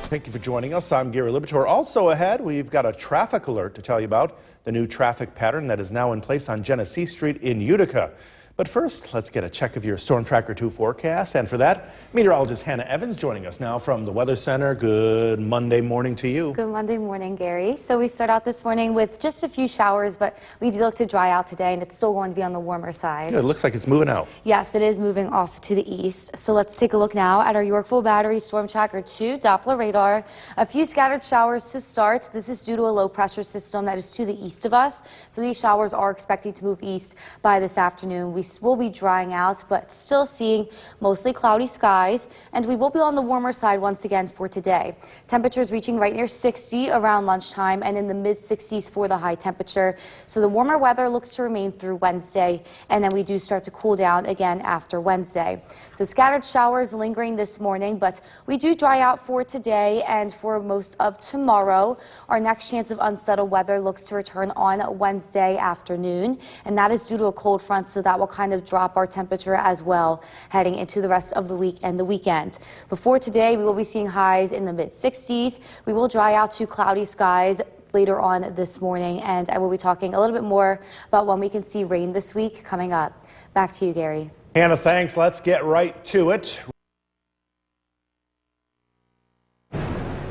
Thank you for joining us. I'm Gary Libator. Also ahead, we've got a traffic alert to tell you about the new traffic pattern that is now in place on Genesee Street in Utica. But first, let's get a check of your Storm Tracker 2 forecast. And for that, meteorologist Hannah Evans joining us now from the Weather Center. Good Monday morning to you. Good Monday morning, Gary. So we start out this morning with just a few showers, but we do look to dry out today, and it's still going to be on the warmer side. Yeah, it looks like it's moving out. Yes, it is moving off to the east. So let's take a look now at our Yorkville Battery Storm Tracker 2 Doppler radar. A few scattered showers to start. This is due to a low pressure system that is to the east of us. So these showers are expected to move east by this afternoon. We will be drying out, but still seeing mostly cloudy skies, and we will be on the warmer side once again for today. Temperatures reaching right near 60 around lunchtime and in the mid 60s for the high temperature. So the warmer weather looks to remain through Wednesday, and then we do start to cool down again after Wednesday. So scattered showers lingering this morning, but we do dry out for today and for most of tomorrow. Our next chance of unsettled weather looks to return on Wednesday afternoon, and that is due to a cold front, so that will kind of drop our temperature as well heading into the rest of the week and the weekend. Before today, we will be seeing highs in the mid 60s. We will dry out to cloudy skies later on this morning, and I will be talking a little bit more about when we can see rain this week coming up. Back to you, Gary. Hannah, thanks. Let's get right to it.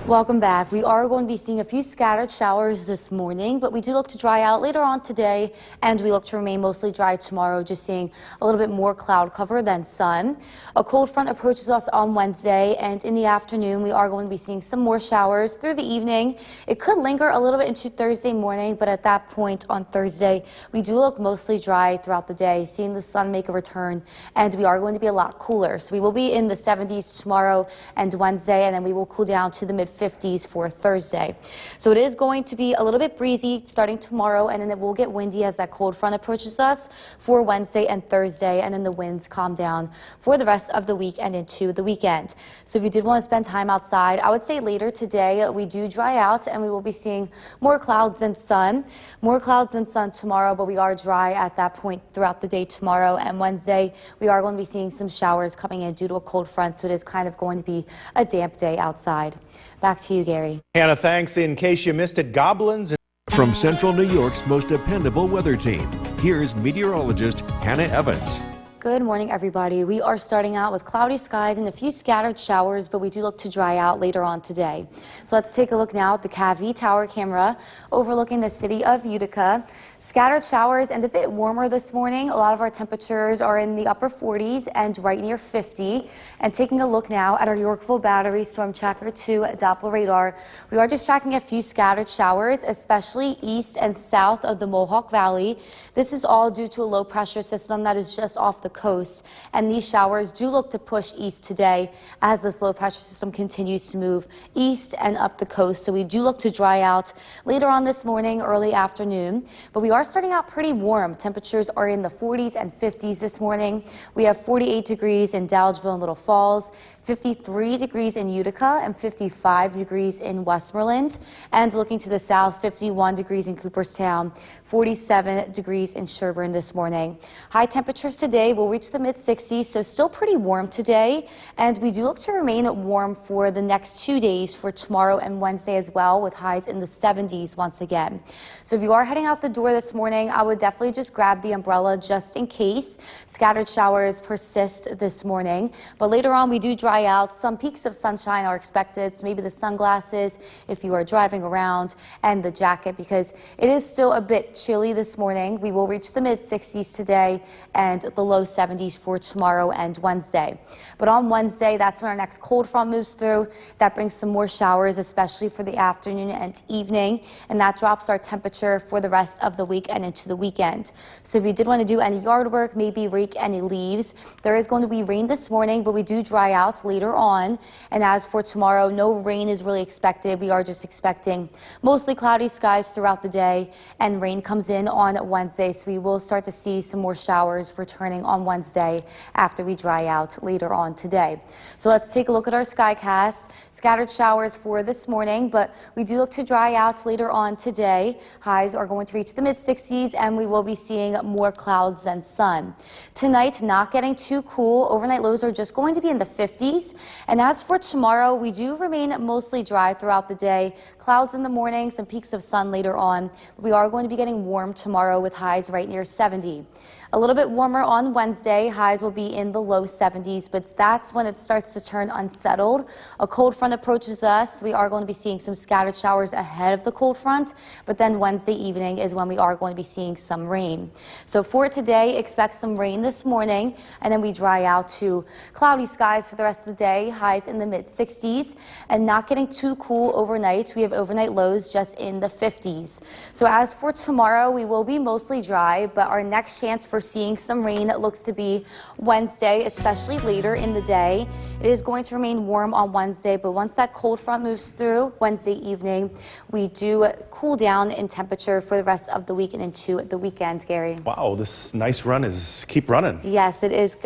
Welcome back. We are going to be seeing a few scattered showers this morning, but we do look to dry out later on today, and we look to remain mostly dry tomorrow, just seeing a little bit more cloud cover than sun. A cold front approaches us on Wednesday, and in the afternoon we are going to be seeing some more showers through the evening. It could linger a little bit into Thursday morning, but at that point on Thursday we do look mostly dry throughout the day, seeing the sun make a return, and we are going to be a lot cooler. So we will be in the 70s tomorrow and Wednesday, and then we will cool down to the mid 50s for Thursday. So it is going to be a little bit breezy starting tomorrow, and then it will get windy as that cold front approaches us for Wednesday and Thursday, and then the winds calm down for the rest of the week and into the weekend. So if you did want to spend time outside, I would say later today we do dry out, and we will be seeing more clouds than sun. More clouds than sun tomorrow, but we are dry at that point throughout the day tomorrow, and Wednesday we are going to be seeing some showers coming in due to a cold front, so it is kind of going to be a damp day outside. Back to you, Gary. Hannah, thanks. In case you missed it, goblins. From Central New York's most dependable weather team, here's meteorologist Hannah Evans. Good morning, everybody. We are starting out with cloudy skies and a few scattered showers, but we do look to dry out later on today. So let's take a look now at the CAV tower camera overlooking the city of Utica. Scattered showers and a bit warmer this morning. A lot of our temperatures are in the upper 40s and right near 50. And taking a look now at our Yorkville Battery Storm Tracker 2 Doppler radar, we are just tracking a few scattered showers, especially east and south of the Mohawk Valley. This is all due to a low pressure system that is just off the coast, and these showers do look to push east today as this low pressure system continues to move east and up the coast. So we do look to dry out later on this morning, early afternoon, but we are starting out pretty warm. Temperatures are in the 40s and 50s this morning. We have 48 degrees in Dowdesville and Little Falls, 53 degrees in Utica, and 55 degrees in Westmoreland. And looking to the south, 51 degrees in Cooperstown, 47 degrees in Sherburne this morning. High temperatures today will reach the mid 60s, so still pretty warm today. And we do look to remain warm for the next 2 days, for tomorrow and Wednesday as well, with highs in the 70s once again. So if you are heading out the door this morning, I would definitely just grab the umbrella just in case. Scattered showers persist this morning, but later on we do dry out. Some peaks of sunshine are expected, so maybe the sunglasses if you are driving around, and the jacket, because it is still a bit chilly this morning. We will reach the mid 60s today and the low 70s for tomorrow and Wednesday. But on Wednesday, that's when our next cold front moves through. That brings some more showers, especially for the afternoon and evening, and that drops our temperature for the rest of the week and into the weekend. So if you did want to do any yard work, maybe rake any leaves, there is going to be rain this morning, but we do dry out later on. And as for tomorrow, no rain is really expected. We are just expecting mostly cloudy skies throughout the day, and rain comes in on Wednesday, so we will start to see some more showers returning on on Wednesday after we dry out later on today. So let's take a look at our skycast. Scattered showers for this morning, but we do look to dry out later on today. Highs are going to reach the mid-60s, and we will be seeing more clouds than sun. Tonight, not getting too cool. Overnight lows are just going to be in the 50s. And as for tomorrow, we do remain mostly dry throughout the day. Clouds in the morning, some peaks of sun later on. We are going to be getting warm tomorrow with highs right near 70. A little bit warmer on Wednesday. Highs will be in the low 70s, but that's when it starts to turn unsettled. A cold front approaches us. We are going to be seeing some scattered showers ahead of the cold front, but then Wednesday evening is when we are going to be seeing some rain. So for today, expect some rain this morning, and then we dry out to cloudy skies for the rest of the day. Highs in the mid-60s, and not getting too cool overnight. We have overnight lows just in the 50s. So as for tomorrow, we will be mostly dry, but our next chance for seeing some rain looks to be Wednesday, especially later in the day. It is going to remain warm on Wednesday, but once that cold front moves through Wednesday evening, we do cool down in temperature for the rest of the week and into the weekend, Gary. Wow, this nice run is keep running. Yes, it is.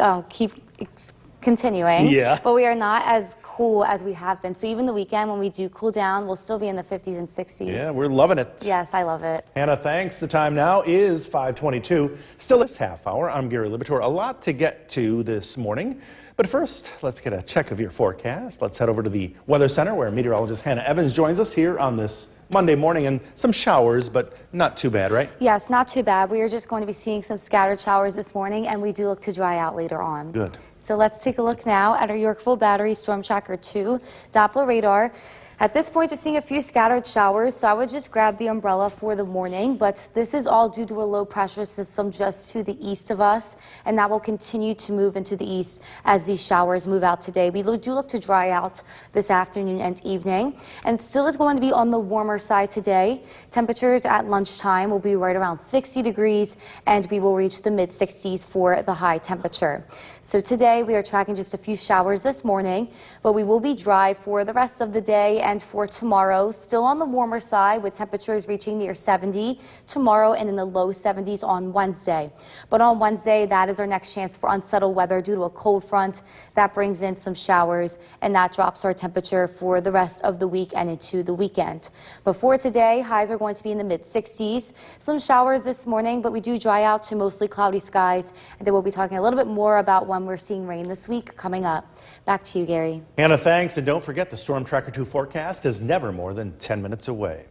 Continuing, Yeah. But we are not as cool as we have been. So even the weekend when we do cool down, we'll still be in the 50s and 60s. Yeah, we're loving it. Yes, I love it. Hannah, thanks. The time now is 5:22. Still this half hour. I'm Gary Libator. A lot to get to this morning. But first, let's get a check of your forecast. Let's head over to the Weather Center where meteorologist Hannah Evans joins us here on this Monday morning, and some showers, but not too bad, right? Yes, not too bad. We are just going to be seeing some scattered showers this morning, and we do look to dry out later on. Good. So let's take a look now at our Yorkville Battery Storm Tracker 2 Doppler radar. At this point, just seeing a few scattered showers, so I would just grab the umbrella for the morning, but this is all due to a low pressure system just to the east of us, and that will continue to move into the east as these showers move out today. We do look to dry out this afternoon and evening, and still is going to be on the warmer side today. Temperatures at lunchtime will be right around 60 degrees, and we will reach the mid-60s for the high temperature. So today we are tracking just a few showers this morning, but we will be dry for the rest of the day. And for tomorrow, still on the warmer side with temperatures reaching near 70 tomorrow and in the low 70s on Wednesday. But on Wednesday, that is our next chance for unsettled weather due to a cold front. That brings in some showers, and that drops our temperature for the rest of the week and into the weekend. But for today, highs are going to be in the mid-60s. Some showers this morning, but we do dry out to mostly cloudy skies. And then we'll be talking a little bit more about when we're seeing rain this week coming up. Back to you, Gary. Hannah, thanks. And don't forget, the Storm Tracker 2 forecast is never more than 10 minutes away.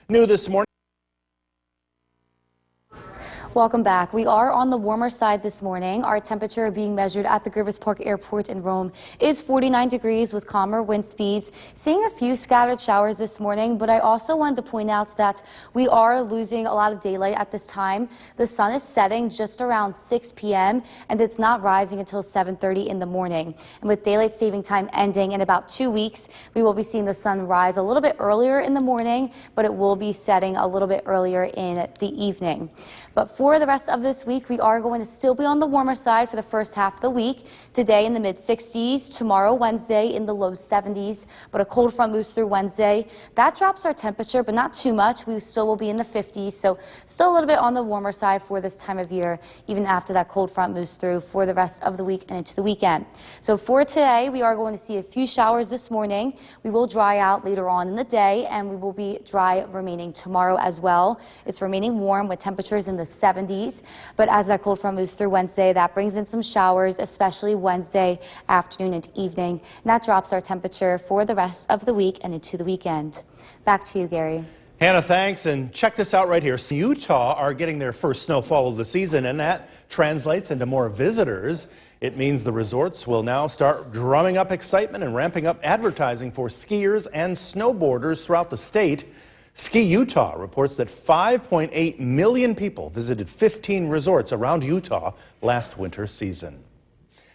New this morning. Welcome back. We are on the warmer side this morning. Our temperature being measured at the Griffith Park Airport in Rome is 49 degrees with calmer wind speeds. Seeing a few scattered showers this morning, but I also wanted to point out that we are losing a lot of daylight at this time. The sun is setting just around 6 p.m. and it's not rising until 7:30 in the morning. And with daylight saving time ending in about 2 weeks, we will be seeing the sun rise a little bit earlier in the morning, but it will be setting a little bit earlier in the evening. But for the rest of this week, we are going to still be on the warmer side for the first half of the week. Today in the mid-60s, tomorrow, Wednesday, in the low 70s. But a cold front moves through Wednesday. That drops our temperature, but not too much. We still will be in the 50s, so still a little bit on the warmer side for this time of year, even after that cold front moves through for the rest of the week and into the weekend. So for today, we are going to see a few showers this morning. We will dry out later on in the day, and we will be dry remaining tomorrow as well. It's remaining warm with temperatures in the 70s, but as that cold front moves through Wednesday, that brings in some showers, especially Wednesday afternoon and evening, and that drops our temperature for the rest of the week and into the weekend. Back to you, Gary. Hannah, thanks. And check this out right here. Utah are getting their first snowfall of the season, and that translates into more visitors. It means the resorts will now start drumming up excitement and ramping up advertising for skiers and snowboarders throughout the state. Ski Utah reports that 5.8 million people visited 15 resorts around Utah last winter season.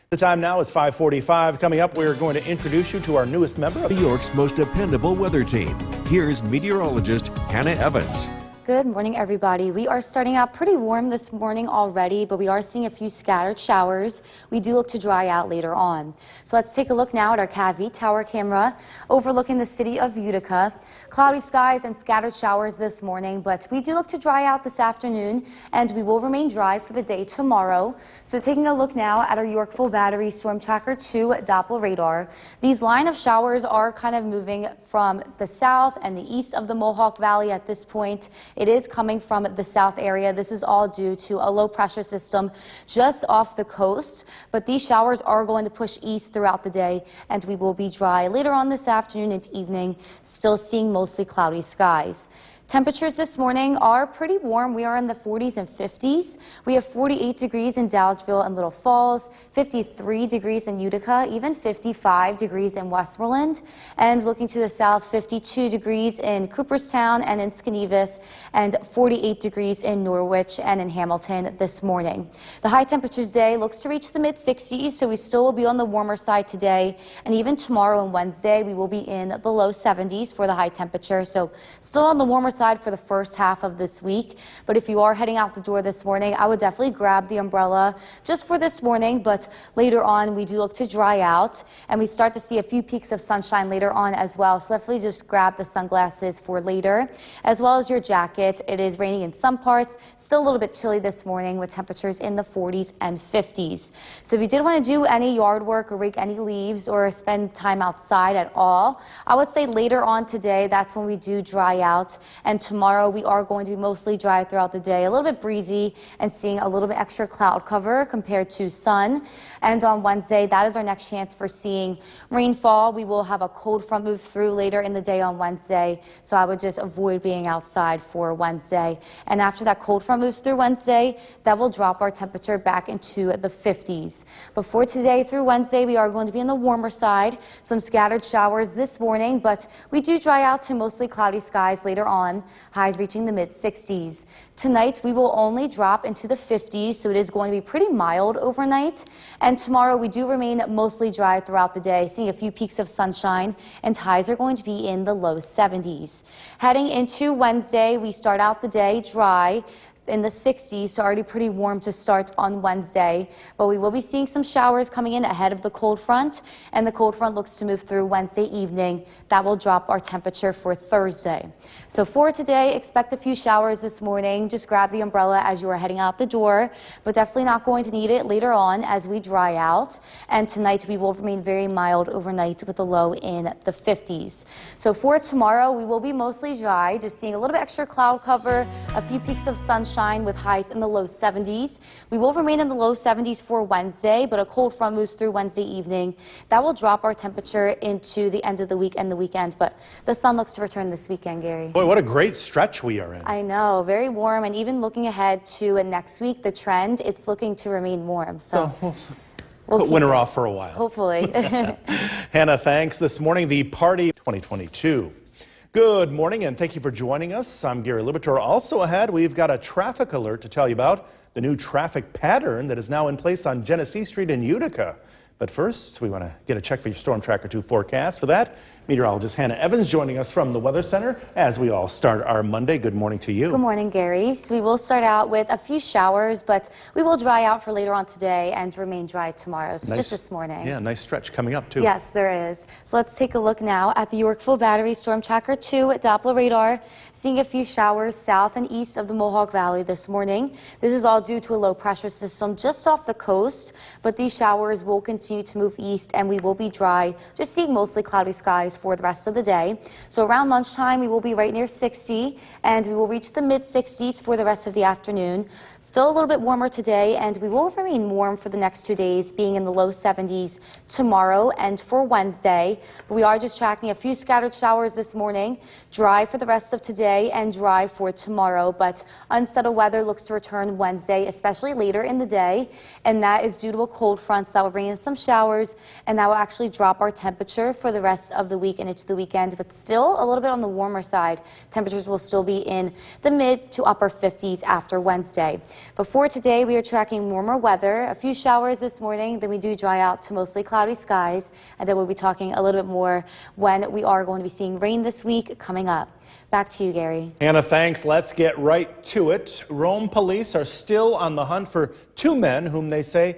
The time now is 5:45. Coming up, we're going to introduce you to our newest member of New York's most dependable weather team. Here's meteorologist Hannah Evans. Good morning, everybody. We are starting out pretty warm this morning already, but we are seeing a few scattered showers. We do look to dry out later on. So let's take a look now at our CAV tower camera overlooking the city of Utica. Cloudy skies and scattered showers this morning, but we do look to dry out this afternoon, and we will remain dry for the day tomorrow. So taking a look now at our Yorkville Battery Storm Tracker 2 Doppler radar. These line of showers are kind of moving from the south and the east of the Mohawk Valley at this point. It is coming from the south area. This is all due to a low pressure system just off the coast, but these showers are going to push east throughout the day, and we will be dry later on this afternoon and evening, still seeing mostly cloudy skies. Temperatures this morning are pretty warm. We are in the 40s and 50s. We have 48 degrees in Dowdesville and Little Falls, 53 degrees in Utica, even 55 degrees in Westmoreland. And looking to the south, 52 degrees in Cooperstown and in Skenevis, and 48 degrees in Norwich and in Hamilton this morning. The high temperature today looks to reach the mid-60s, so we still will be on the warmer side today. And even tomorrow and Wednesday, we will be in the low 70s for the high temperature. So still on the warmer side for the first half of this week. But if you are heading out the door this morning, I would definitely grab the umbrella just for this morning. But later on, we do look to dry out, and we start to see a few peaks of sunshine later on as well. So definitely just grab the sunglasses for later, as well as your jacket. It is raining in some parts, still a little bit chilly this morning with temperatures in the 40s and 50s. So if you did want to do any yard work or rake any leaves or spend time outside at all, I would say later on today, that's when we do dry out. And tomorrow we are going to be mostly dry throughout the day, a little bit breezy and seeing a little bit extra cloud cover compared to sun. And on Wednesday, that is our next chance for seeing rainfall. We will have a cold front move through later in the day on Wednesday, so I would just avoid being outside for Wednesday. And after that cold front moves through Wednesday, that will drop our temperature back into the 50s. Before today through Wednesday, we are going to be on the warmer side. Some scattered showers this morning, but we do dry out to mostly cloudy skies later on. Highs reaching the mid-60s. Tonight, we will only drop into the 50s, so it is going to be pretty mild overnight. And tomorrow, we do remain mostly dry throughout the day, seeing a few peaks of sunshine, and highs are going to be in the low 70s. Heading into Wednesday, we start out the day dry in the 60s, so already pretty warm to start on Wednesday. But we will be seeing some showers coming in ahead of the cold front, and the cold front looks to move through Wednesday evening. That will drop our temperature for Thursday. So for today, expect a few showers this morning. Just grab the umbrella as you are heading out the door, but definitely not going to need it later on as we dry out. And tonight we will remain very mild overnight with a low in the 50s. So for tomorrow, we will be mostly dry, just seeing a little bit extra cloud cover, a few peaks of sunshine with highs in the low 70s. We will remain in the low 70s for Wednesday, but a cold front moves through Wednesday evening. That will drop our temperature into the end of the week and the weekend, but the sun looks to return this weekend, Gary. Boy, what a great stretch we are in. I know, very warm, and even looking ahead to next week, the trend, it's looking to remain warm. So we'll put winter off for a while. Hopefully. Hannah, thanks. This morning, the Party 2022. Good morning, and thank you for joining us. I'm Gary Libator. Also ahead, we've got a traffic alert to tell you about the new traffic pattern that is now in place on Genesee Street in Utica. But first, we want to get a check for your Storm Tracker 2 forecast. For that, meteorologist Hannah Evans joining us from the Weather Center as we all start our Monday. Good morning to you. Good morning, Gary. So we will start out with a few showers, but we will dry out for later on today and remain dry tomorrow. So just this morning. Yeah, nice stretch coming up too. Yes, there is. So let's take a look now at the Yorkville Battery Storm Tracker 2 Doppler radar. Seeing a few showers south and east of the Mohawk Valley this morning. This is all due to a low pressure system just off the coast, but these showers will continue to move east and we will be dry, just seeing mostly cloudy skies for the rest of the day. So around lunchtime, we will be right near 60 and we will reach the mid-60s for the rest of the afternoon. Still a little bit warmer today, and we will remain warm for the next 2 days, being in the low 70s tomorrow and for Wednesday. But we are just tracking a few scattered showers this morning, dry for the rest of today and dry for tomorrow. But unsettled weather looks to return Wednesday, especially later in the day, and that is due to a cold front that will bring in some showers, and that will actually drop our temperature for the rest of the week week and into the weekend, but still a little bit on the warmer side. Temperatures will still be in the mid to upper 50s after Wednesday. Before today, we are tracking warmer weather, a few showers this morning, then we do dry out to mostly cloudy skies, and then we'll be talking a little bit more when we are going to be seeing rain this week coming up. Back to you, Gary. Hannah, thanks. Let's get right to it. Rome police are still on the hunt for two men whom they say.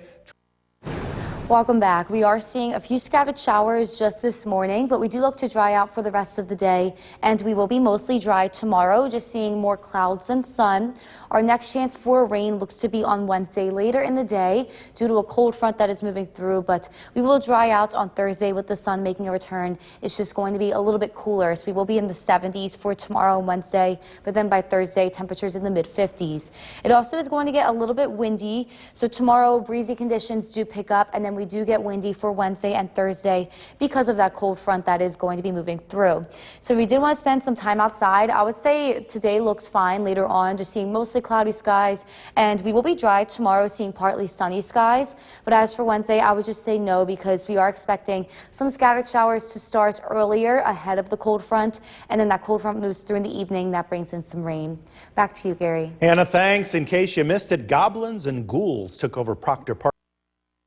Welcome back. We are seeing a few scattered showers just this morning, but we do look to dry out for the rest of the day, and we will be mostly dry tomorrow, just seeing more clouds than sun. Our next chance for rain looks to be on Wednesday later in the day due to a cold front that is moving through, but we will dry out on Thursday with the sun making a return. It's just going to be a little bit cooler, so we will be in the 70s for tomorrow and Wednesday, but then by Thursday, temperatures in the mid-50s. It also is going to get a little bit windy, so tomorrow breezy conditions do pick up, and then we do get windy for Wednesday and Thursday because of that cold front that is going to be moving through. So we did want to spend some time outside. I would say today looks fine. Later on, just seeing mostly cloudy skies, and we will be dry tomorrow, seeing partly sunny skies. But as for Wednesday, I would just say no, because we are expecting some scattered showers to start earlier ahead of the cold front, and then that cold front moves through in the evening. That brings in some rain. Back to you, Gary. Hannah, thanks. In case you missed it, goblins and ghouls took over Proctor Park.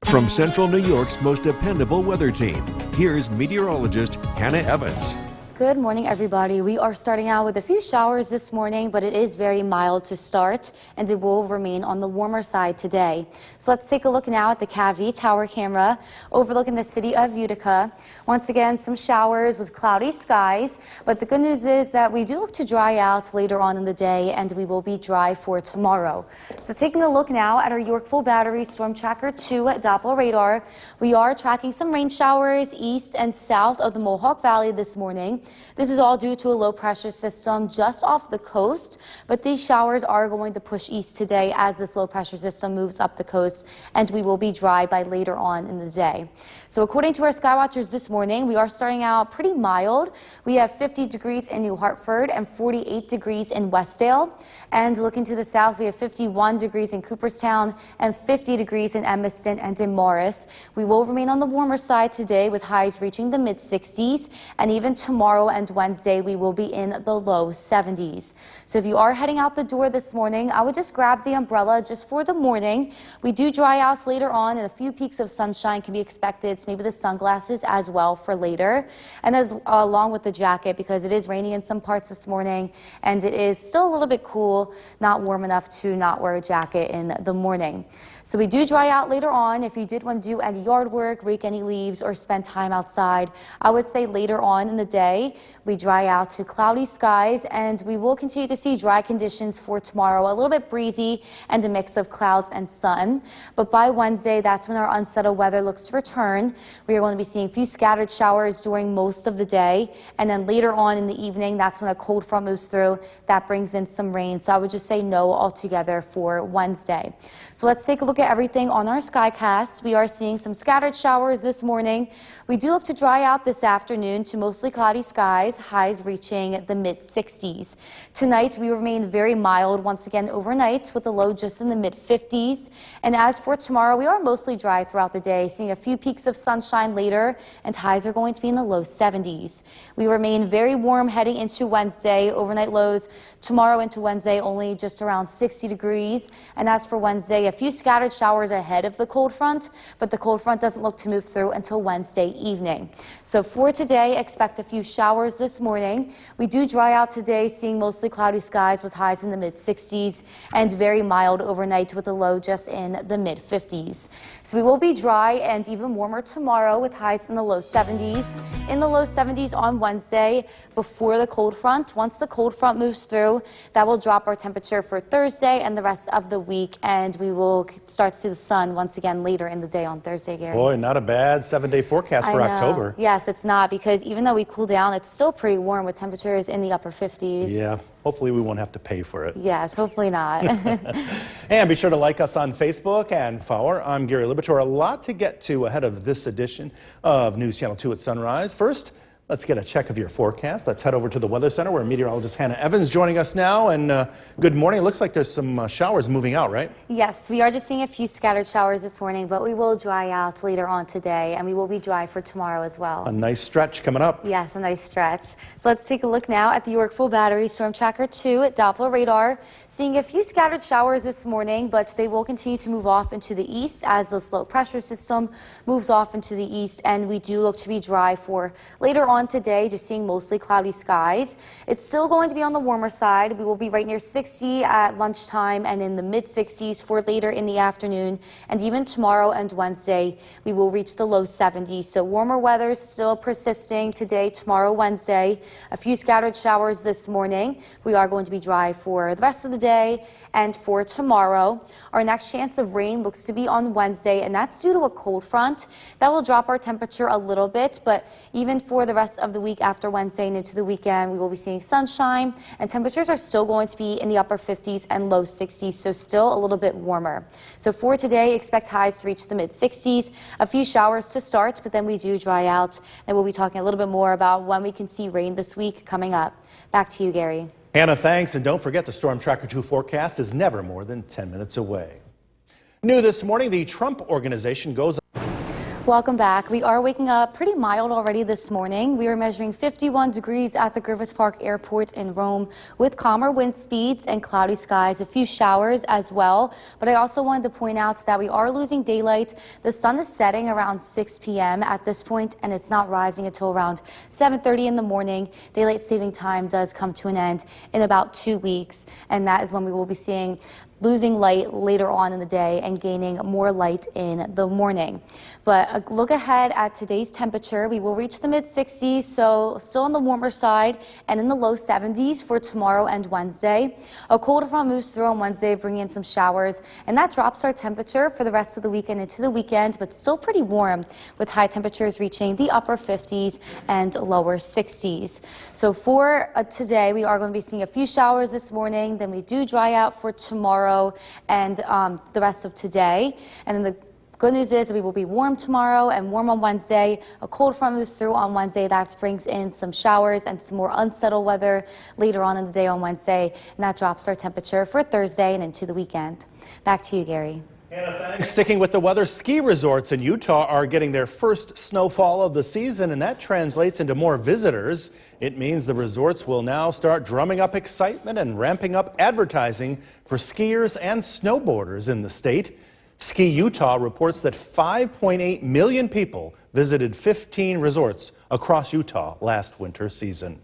From Central New York's most dependable weather team, here's meteorologist Hannah Evans. Good morning, everybody. We are starting out with a few showers this morning, but it is very mild to start, and it will remain on the warmer side today. So let's take a look now at the CAV tower camera overlooking the city of Utica. Once again, some showers with cloudy skies, but the good news is that we do look to dry out later on in the day, and we will be dry for tomorrow. So taking a look now at our Yorkville Battery Storm Tracker 2 Doppler radar, we are tracking some rain showers east and south of the Mohawk Valley this morning. This is all due to a low pressure system just off the coast, but these showers are going to push east today as this low pressure system moves up the coast, and we will be dry by later on in the day. So according to our Skywatchers this morning, we are starting out pretty mild. We have 50 degrees in New Hartford and 48 degrees in Westdale. And looking to the south, we have 51 degrees in Cooperstown and 50 degrees in Evanston and in Morris. We will remain on the warmer side today with highs reaching the mid-60s, and even tomorrow and Wednesday we will be in the low 70s. So if you are heading out the door this morning, I would just grab the umbrella just for the morning. We do dry outs later on, and a few peaks of sunshine can be expected, so maybe the sunglasses as well for later, and as along with the jacket, because it is raining in some parts this morning and it is still a little bit cool, not warm enough to not wear a jacket in the morning. So we do dry out later on. If you did want to do any yard work, rake any leaves, or spend time outside, I would say later on in the day, we dry out to cloudy skies, and we will continue to see dry conditions for tomorrow, a little bit breezy and a mix of clouds and sun. But by Wednesday, that's when our unsettled weather looks to return. We are going to be seeing a few scattered showers during most of the day, and then later on in the evening, that's when a cold front moves through. That brings in some rain. So I would just say no altogether for Wednesday. So let's take a look at everything on our Skycast. We are seeing some scattered showers this morning. We do look to dry out this afternoon to mostly cloudy skies, highs reaching the mid-60s. Tonight, we remain very mild once again overnight with a low just in the mid-50s. And as for tomorrow, we are mostly dry throughout the day, seeing a few peaks of sunshine later, and highs are going to be in the low 70s. We remain very warm heading into Wednesday. Overnight lows tomorrow into Wednesday only just around 60 degrees. And as for Wednesday, a few scattered showers ahead of the cold front, but the cold front doesn't look to move through until Wednesday evening. So for today, expect a few showers this morning. We do dry out today, seeing mostly cloudy skies with highs in the mid-60s and very mild overnight with a low just in the mid-50s. So we will be dry and even warmer tomorrow with highs in the low 70s. In the low 70s on Wednesday before the cold front. Once the cold front moves through, that will drop our temperature for Thursday and the rest of the week, and we will start to see the sun once again later in the day on Thursday, Gary. Boy, not a bad 7-day forecast for October. Yes, it's not, because even though we cool down, it's still pretty warm with temperatures in the upper 50s. Yeah, hopefully we won't have to pay for it. Yes, hopefully not. And be sure to like us on Facebook and follow. I'm Gary Libator. A lot to get to ahead of this edition of News Channel 2 at Sunrise. First, Let's get a check of your forecast. Let's head over to the Weather Center where meteorologist Hannah Evans joining us now. And good morning. It looks like there's some showers moving out, right? Yes, we are just seeing a few scattered showers this morning, but we will dry out later on today, and we will be dry for tomorrow as well. A nice stretch coming up. Yes, a nice stretch. So let's take a look now at the Yorkville Battery Storm Tracker 2 at Doppler radar. Seeing a few scattered showers this morning, but they will continue to move off into the east as the low pressure system moves off into the east, and we do look to be dry for later on today, just seeing mostly cloudy skies. It's still going to be on the warmer side. We will be right near 60 at lunchtime and in the mid 60s for later in the afternoon, and even tomorrow and Wednesday we will reach the low 70s. So warmer weather still persisting today, tomorrow, Wednesday. A few scattered showers this morning. We are going to be dry for the rest of the day and for tomorrow. Our next chance of rain looks to be on Wednesday, and that's due to a cold front that will drop our temperature a little bit, but even for the rest of the week after Wednesday and into the weekend, we will be seeing sunshine, and temperatures are still going to be in the upper 50s and low 60s, so still a little bit warmer. So for today, expect highs to reach the mid 60s, a few showers to start, but then we do dry out, and we'll be talking a little bit more about when we can see rain this week coming up. Back to you, Gary. Hannah, thanks. And don't forget the Storm Tracker 2 forecast is never more than 10 minutes away. New this morning, the Trump Organization goes. Welcome back. We are waking up pretty mild already this morning. We are measuring 51 degrees at the Griffith Park Airport in Rome with calmer wind speeds and cloudy skies, a few showers as well. But I also wanted to point out that we are losing daylight. The sun is setting around 6 p.m. at this point, and it's not rising until around 7:30 in the morning. Daylight saving time does come to an end in about 2 weeks, and that is when we will be seeing losing light later on in the day and gaining more light in the morning. But a look ahead at today's temperature, we will reach the mid 60s, so still on the warmer side, and in the low 70s for tomorrow and Wednesday. A cold front moves through on Wednesday, bringing in some showers, and that drops our temperature for the rest of the weekend into the weekend, but still pretty warm with high temperatures reaching the upper 50s and lower 60s. So for today, we are going to be seeing a few showers this morning, then we do dry out for tomorrow and the rest of today. And then the good news is we will be warm tomorrow and warm on Wednesday. A cold front moves through on Wednesday. That brings in some showers and some more unsettled weather later on in the day on Wednesday. And that drops our temperature for Thursday and into the weekend. Back to you, Gary. Sticking with the weather, ski resorts in Utah are getting their first snowfall of the season, and that translates into more visitors. It means the resorts will now start drumming up excitement and ramping up advertising for skiers and snowboarders in the state. Ski Utah reports that 5.8 million people visited 15 resorts across Utah last winter season.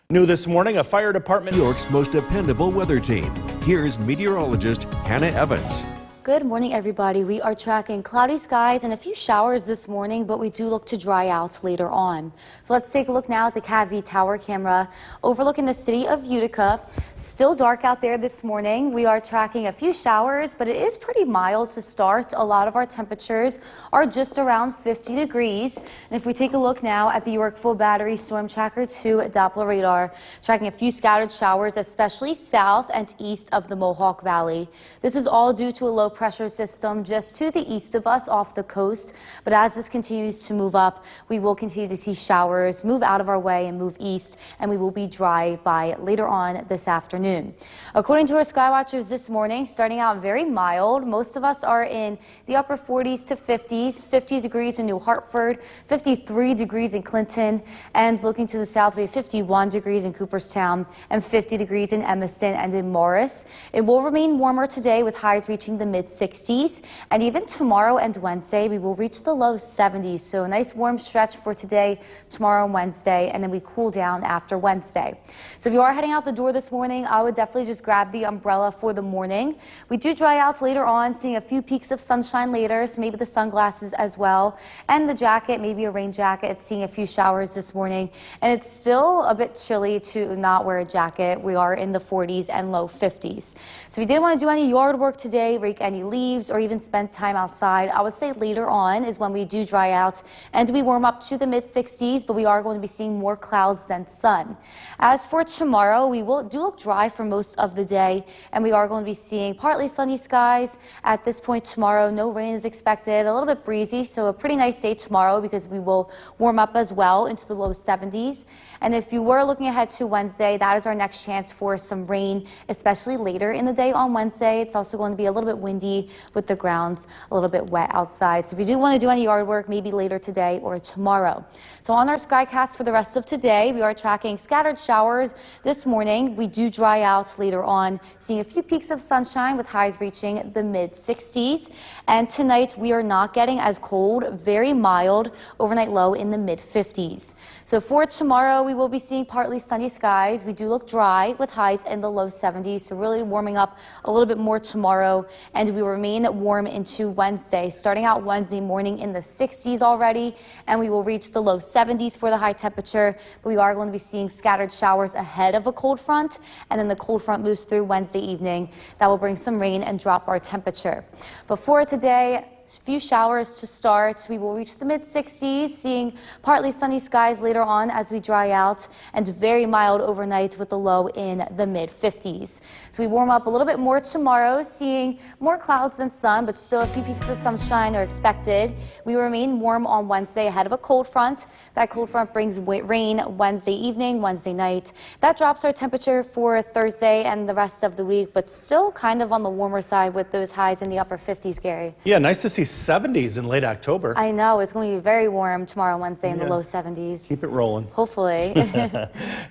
New this morning, a fire department. New York's most dependable weather team. Here's meteorologist Hannah Evans. Good morning, everybody. We are tracking cloudy skies and a few showers this morning, but we do look to dry out later on. So let's take a look now at the CAV tower camera overlooking the city of Utica. Still dark out there this morning. We are tracking a few showers, but it is pretty mild to start. A lot of our temperatures are just around 50 degrees. And if we take a look now at the Yorkville Battery Storm Tracker 2 at Doppler radar, tracking a few scattered showers, especially south and east of the Mohawk Valley. This is all due to a low pressure system just to the east of us off the coast, but as this continues to move up, we will continue to see showers move out of our way and move east, and we will be dry by later on this afternoon. According to our Skywatchers this morning, starting out very mild. Most of us are in the upper 40s to 50s, 50 degrees in New Hartford, 53 degrees in Clinton, and looking to the south, we have 51 degrees in Cooperstown and 50 degrees in Evanston and in Morris. It will remain warmer today with highs reaching the mid 60s, and even tomorrow and Wednesday we will reach the low 70s. So a nice warm stretch for today, tomorrow and Wednesday, and then we cool down after Wednesday. So if you are heading out the door this morning, I would definitely just grab the umbrella for the morning. We do dry out later on, seeing a few peaks of sunshine later, so maybe the sunglasses as well, and the jacket, maybe a rain jacket. Seeing a few showers this morning, and it's still a bit chilly to not wear a jacket. We are in the 40s and low 50s. So if you didn't want to do any yard work today, rake any any leaves or even spend time outside. I would say later on is when we do dry out and we warm up to the mid-60s, but we are going to be seeing more clouds than sun. As for tomorrow, we do look dry for most of the day, and we are going to be seeing partly sunny skies. At this point tomorrow, no rain is expected, a little bit breezy, so a pretty nice day tomorrow because we will warm up as well into the low 70s. And if you were looking ahead to Wednesday, that is our next chance for some rain, especially later in the day on Wednesday. It's also going to be a little bit windy with the grounds a little bit wet outside. So if you do want to do any yard work, maybe later today or tomorrow. So on our Skycast for the rest of today, we are tracking scattered showers this morning. We do dry out later on, seeing a few peaks of sunshine with highs reaching the mid-60s. And tonight we are not getting as cold, very mild, overnight low in the mid-50s. So for tomorrow, we will be seeing partly sunny skies. We do look dry with highs in the low 70s, so really warming up a little bit more tomorrow, and we remain warm into Wednesday. Starting out Wednesday morning in the 60s already, and we will reach the low 70s for the high temperature, but we are going to be seeing scattered showers ahead of a cold front, and then the cold front moves through Wednesday evening. That will bring some rain and drop our temperature. But for today, few showers to start. We will reach the mid-60s, seeing partly sunny skies later on as we dry out, and very mild overnight with the low in the mid-50s. So we warm up a little bit more tomorrow, seeing more clouds than sun, but still a few peaks of sunshine are expected. We remain warm on Wednesday ahead of a cold front. That cold front brings rain Wednesday evening, Wednesday night. That drops our temperature for Thursday and the rest of the week, but still kind of on the warmer side with those highs in the upper 50s, Gary. Yeah, nice to see 70s in late October. I know, it's going to be very warm tomorrow, Wednesday, in the low 70s. Keep it rolling. Hopefully.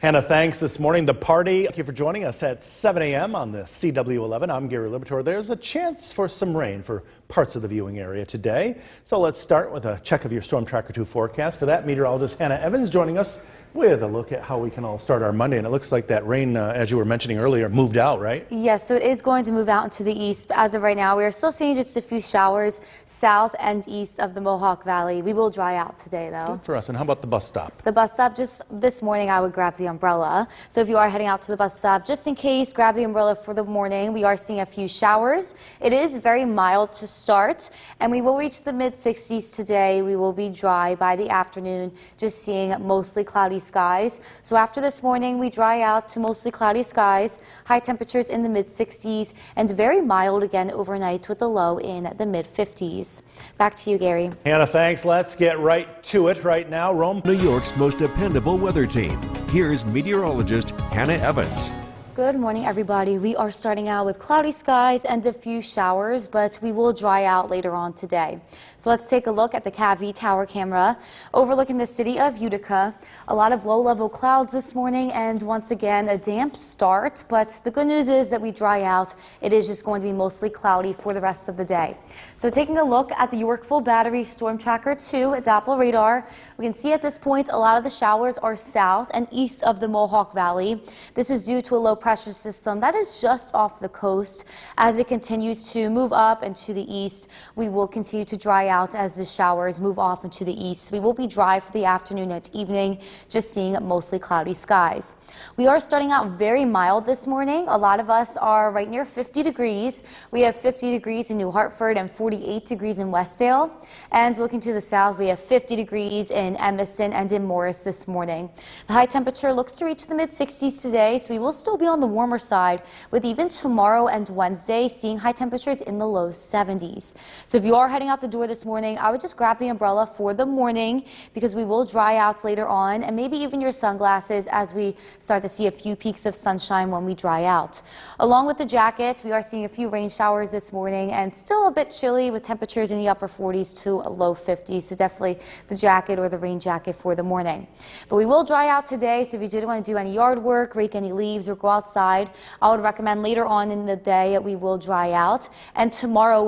Hannah, thanks this morning. The party, thank you for joining us at 7 a.m. on the CW11. I'm Gary Liberatore. There's a chance for some rain for parts of the viewing area today. So let's start with a check of your Storm Tracker 2 forecast. For that, meteorologist Hannah Evans joining us with a look at how we can all start our Monday. And it looks like that rain, as you were mentioning earlier, moved out, right? Yes, so it is going to move out into the east. As of right now, we are still seeing just a few showers south and east of the Mohawk Valley. We will dry out today, though. Good for us. And how about the bus stop? The bus stop, just this morning, I would grab the umbrella. So if you are heading out to the bus stop, just in case, grab the umbrella for the morning. We are seeing a few showers. It is very mild to start, and we will reach the mid-60s today. We will be dry by the afternoon, just seeing mostly cloudy skies. So after this morning, we dry out to mostly cloudy skies, high temperatures in the mid-60s, and very mild again overnight with the low in the mid-50s. Back to you, Gary. Hannah, thanks. Let's get right to it right now. Rome, New York's most dependable weather team. Here's meteorologist Hannah Evans. Good morning, everybody. We are starting out with cloudy skies and a few showers, but we will dry out later on today. So let's take a look at the CAV tower camera overlooking the city of Utica. A lot of low-level clouds this morning, and once again, a damp start. But the good news is that we dry out. It is just going to be mostly cloudy for the rest of the day. So taking a look at the Yorkville Battery Storm Tracker 2 Doppler radar, we can see at this point a lot of the showers are south and east of the Mohawk Valley. This is due to a low pressure system that is just off the coast. As it continues to move up and to the east, we will continue to dry out as the showers move off into the east. We will be dry for the afternoon and evening, just seeing mostly cloudy skies. We are starting out very mild this morning. A lot of us are right near 50 degrees. We have 50 degrees in New Hartford and 48 degrees in Westdale. And looking to the south, we have 50 degrees in Emerson and in Morris this morning. The high temperature looks to reach the mid-60s today, so we will still be on the warmer side, with even tomorrow and Wednesday seeing high temperatures in the low 70s. So if you are heading out the door this morning, I would just grab the umbrella for the morning because we will dry out later on, and maybe even your sunglasses as we start to see a few peaks of sunshine when we dry out. Along with the jacket, we are seeing a few rain showers this morning and still a bit chilly with temperatures in the upper 40s to a low 50s. So definitely the jacket or the rain jacket for the morning. But we will dry out today, so if you did want to do any yard work, rake any leaves, or go outside, I would recommend later on in the day we will dry out. And tomorrow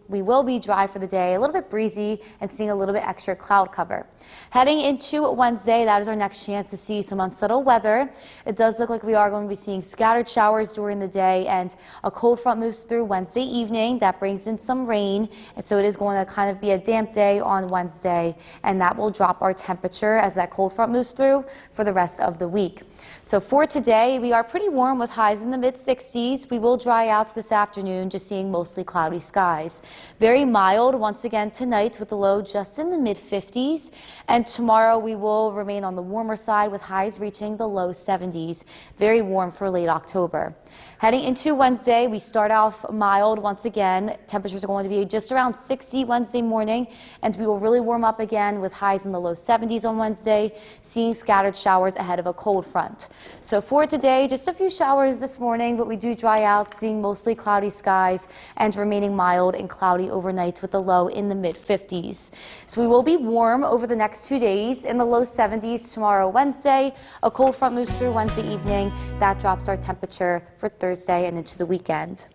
we will be dry for the day, a little bit breezy, and seeing a little bit extra cloud cover. Heading into Wednesday, that is our next chance to see some unsettled weather. It does look like we are going to be seeing scattered showers during the day, and a cold front moves through Wednesday evening. That brings in some rain, and so it is going to kind of be a damp day on Wednesday, and that will drop our temperature as that cold front moves through for the rest of the week. So for today, we are pretty warm with highs in the mid-60s. We will dry out this afternoon, just seeing mostly cloudy skies. Very mild once again tonight with the low just in the mid-50s. And tomorrow we will remain on the warmer side with highs reaching the low 70s. Very warm for late October. Heading into Wednesday, we start off mild once again. Temperatures are going to be just around 60 Wednesday morning, and we will really warm up again with highs in the low 70s on Wednesday, seeing scattered showers ahead of a cold front. So for today, just a few showers this morning, but we do dry out, seeing mostly cloudy skies and remaining mild and cloudy overnight with the low in the mid-50s. So we will be warm over the next 2 days in the low 70s tomorrow, Wednesday. A cold front moves through Wednesday evening. That drops our temperature for Thursday and into the weekend.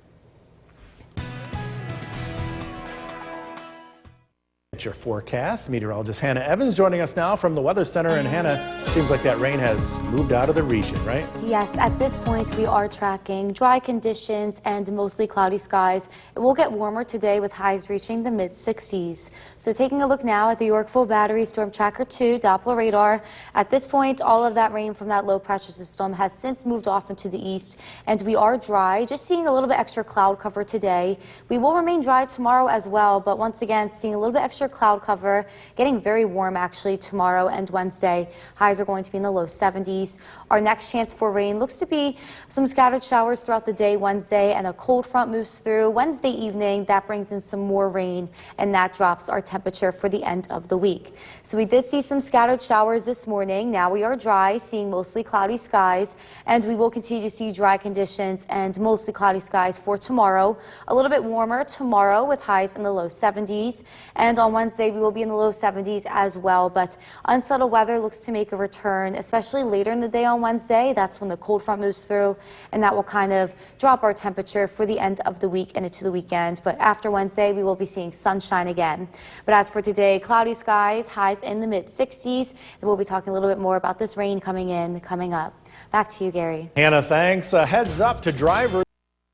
It's your forecast. Meteorologist Hannah Evans joining us now from the Weather Center. And Hannah, seems like that rain has moved out of the region, right? Yes, at this point we are tracking dry conditions and mostly cloudy skies. It will get warmer today with highs reaching the mid-60s. So taking a look now at the Yorkville Battery Storm Tracker 2 Doppler radar. At this point, all of that rain from that low pressure system has since moved off into the east, and we are dry, just seeing a little bit extra cloud cover today. We will remain dry tomorrow as well, but once again, seeing a little bit extra cloud cover, getting very warm actually tomorrow and Wednesday. Highs are going to be in the low 70s. Our next chance for rain looks to be some scattered showers throughout the day Wednesday, and a cold front moves through Wednesday evening. That brings in some more rain, and that drops our temperature for the end of the week. So we did see some scattered showers this morning. Now we are dry, seeing mostly cloudy skies, and we will continue to see dry conditions and mostly cloudy skies for tomorrow. A little bit warmer tomorrow with highs in the low 70s, and on Wednesday we will be in the low 70s as well, but unsettled weather looks to make a return, especially later in the day on Wednesday. That's when the cold front moves through, and that will kind of drop our temperature for the end of the week and into the weekend. But after Wednesday, we will be seeing sunshine again. But as for today, cloudy skies, highs in the mid-60s, and we'll be talking a little bit more about this rain coming up. Back to you, Gary. Hannah, thanks. A heads up to drivers.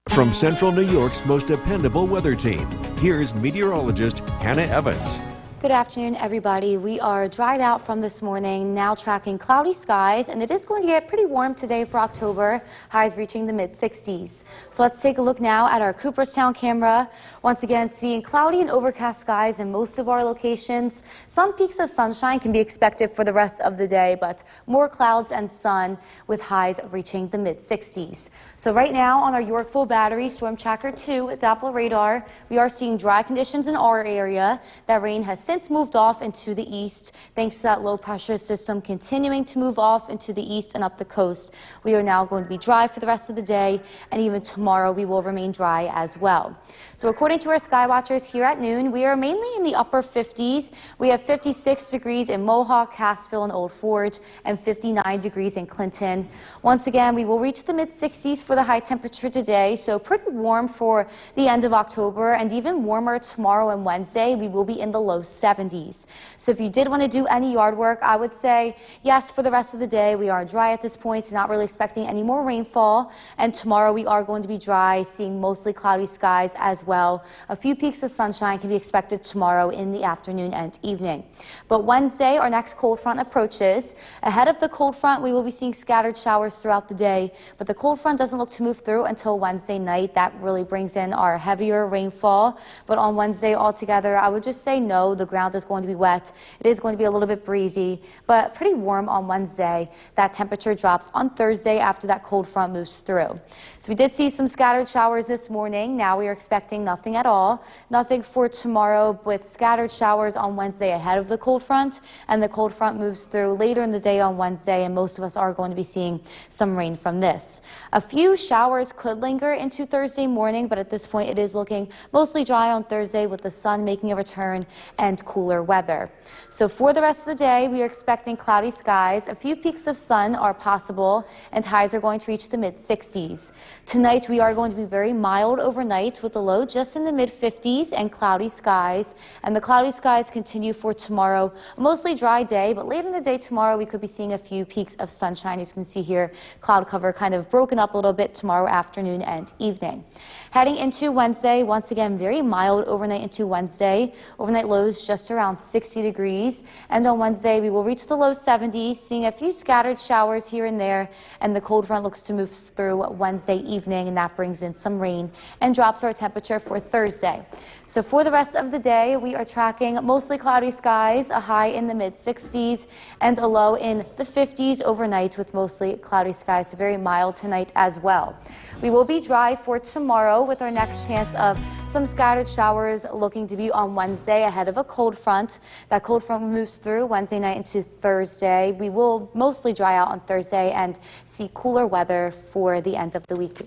From Central New York's most dependable weather team, here's meteorologist Hannah Evans. Good afternoon, everybody. We are dried out from this morning, now tracking cloudy skies, and it is going to get pretty warm today for October, highs reaching the mid-60s. So let's take a look now at our Cooperstown camera. Once again, seeing cloudy and overcast skies in most of our locations. Some peaks of sunshine can be expected for the rest of the day, but more clouds and sun with highs reaching the mid-60s. So right now on our Yorkville Battery Storm Tracker 2 Doppler radar, we are seeing dry conditions in our area. That rain has since moved off into the east, thanks to that low pressure system continuing to move off into the east and up the coast. We are now going to be dry for the rest of the day, and even tomorrow we will remain dry as well. So according to our sky watchers here at noon, we are mainly in the upper 50s. We have 56 degrees in Mohawk, Cassville, and Old Forge, and 59 degrees in Clinton. Once again, we will reach the mid-60s for the high temperature today, so pretty warm for the end of October, and even warmer tomorrow and Wednesday. We will be in the low 70s. So if you did want to do any yard work, I would say yes for the rest of the day. We are dry at this point, not really expecting any more rainfall. And tomorrow we are going to be dry, seeing mostly cloudy skies as well. A few peaks of sunshine can be expected tomorrow in the afternoon and evening. But Wednesday, our next cold front approaches. Ahead of the cold front, we will be seeing scattered showers throughout the day, but the cold front doesn't look to move through until Wednesday night. That really brings in our heavier rainfall. But on Wednesday altogether, I would just say no. The ground is going to be wet. It is going to be a little bit breezy, but pretty warm on Wednesday. That temperature drops on Thursday after that cold front moves through. So we did see some scattered showers this morning. Now we are expecting nothing at all. Nothing for tomorrow, with scattered showers on Wednesday ahead of the cold front, and the cold front moves through later in the day on Wednesday, and most of us are going to be seeing some rain from this. A few showers could linger into Thursday morning, but at this point it is looking mostly dry on Thursday with the sun making a return and and cooler weather. So for the rest of the day, we are expecting cloudy skies. A few peaks of sun are possible, and highs are going to reach the mid-60s. Tonight, we are going to be very mild overnight with a low just in the mid-50s and cloudy skies. And the cloudy skies continue for tomorrow. A mostly dry day, but late in the day tomorrow, we could be seeing a few peaks of sunshine. As you can see here, cloud cover kind of broken up a little bit tomorrow afternoon and evening. Heading into Wednesday, once again, very mild overnight into Wednesday. Overnight lows just around 60 degrees. And on Wednesday, we will reach the low 70s, seeing a few scattered showers here and there. And the cold front looks to move through Wednesday evening, and that brings in some rain and drops our temperature for Thursday. So for the rest of the day, we are tracking mostly cloudy skies, a high in the mid-60s and a low in the 50s overnight with mostly cloudy skies, so very mild tonight as well. We will be dry for tomorrow with our next chance of some scattered showers looking to be on Wednesday ahead of a cold front. That cold front moves through Wednesday night into Thursday. We will mostly dry out on Thursday and see cooler weather for the end of the week.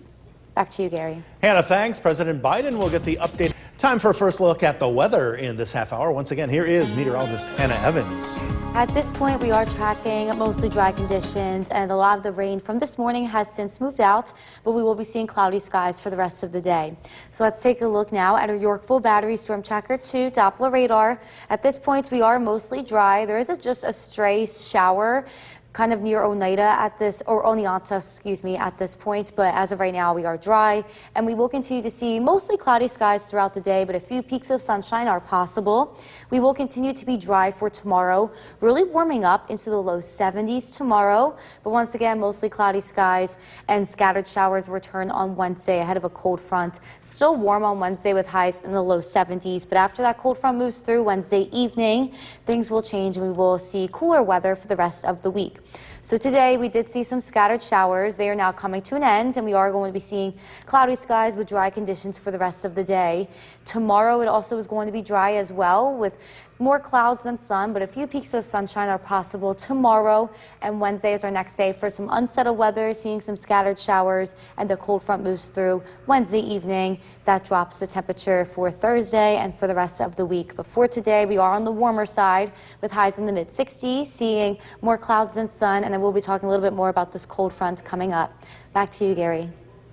Back to you, Gary. Hannah, thanks. President Biden will get the update. Time for a first look at the weather in this half hour. Once again, here is meteorologist Hannah Evans. At this point, we are tracking mostly dry conditions, and a lot of the rain from this morning has since moved out, but we will be seeing cloudy skies for the rest of the day. So let's take a look now at our Yorkville Battery Storm Tracker 2 Doppler radar. At this point, we are mostly dry. There is just a stray shower kind of near Oneida at this, or Oneonta, excuse me, at this point. But as of right now, we are dry, and we will continue to see mostly cloudy skies throughout the day, but a few peaks of sunshine are possible. We will continue to be dry for tomorrow, really warming up into the low 70s tomorrow. But once again, mostly cloudy skies and scattered showers return on Wednesday ahead of a cold front. Still warm on Wednesday with highs in the low 70s, but after that cold front moves through Wednesday evening, things will change and we will see cooler weather for the rest of the week. So today we did see some scattered showers. They are now coming to an end, and we are going to be seeing cloudy skies with dry conditions for the rest of the day. Tomorrow it also is going to be dry as well, with more clouds than sun, but a few peaks of sunshine are possible tomorrow, and Wednesday is our next day for some unsettled weather, seeing some scattered showers, and a cold front moves through Wednesday evening. That drops the temperature for Thursday and for the rest of the week. But for today, we are on the warmer side with highs in the mid-60s, seeing more clouds than sun, and then we'll be talking a little bit more about this cold front coming up. Back to you, Gary.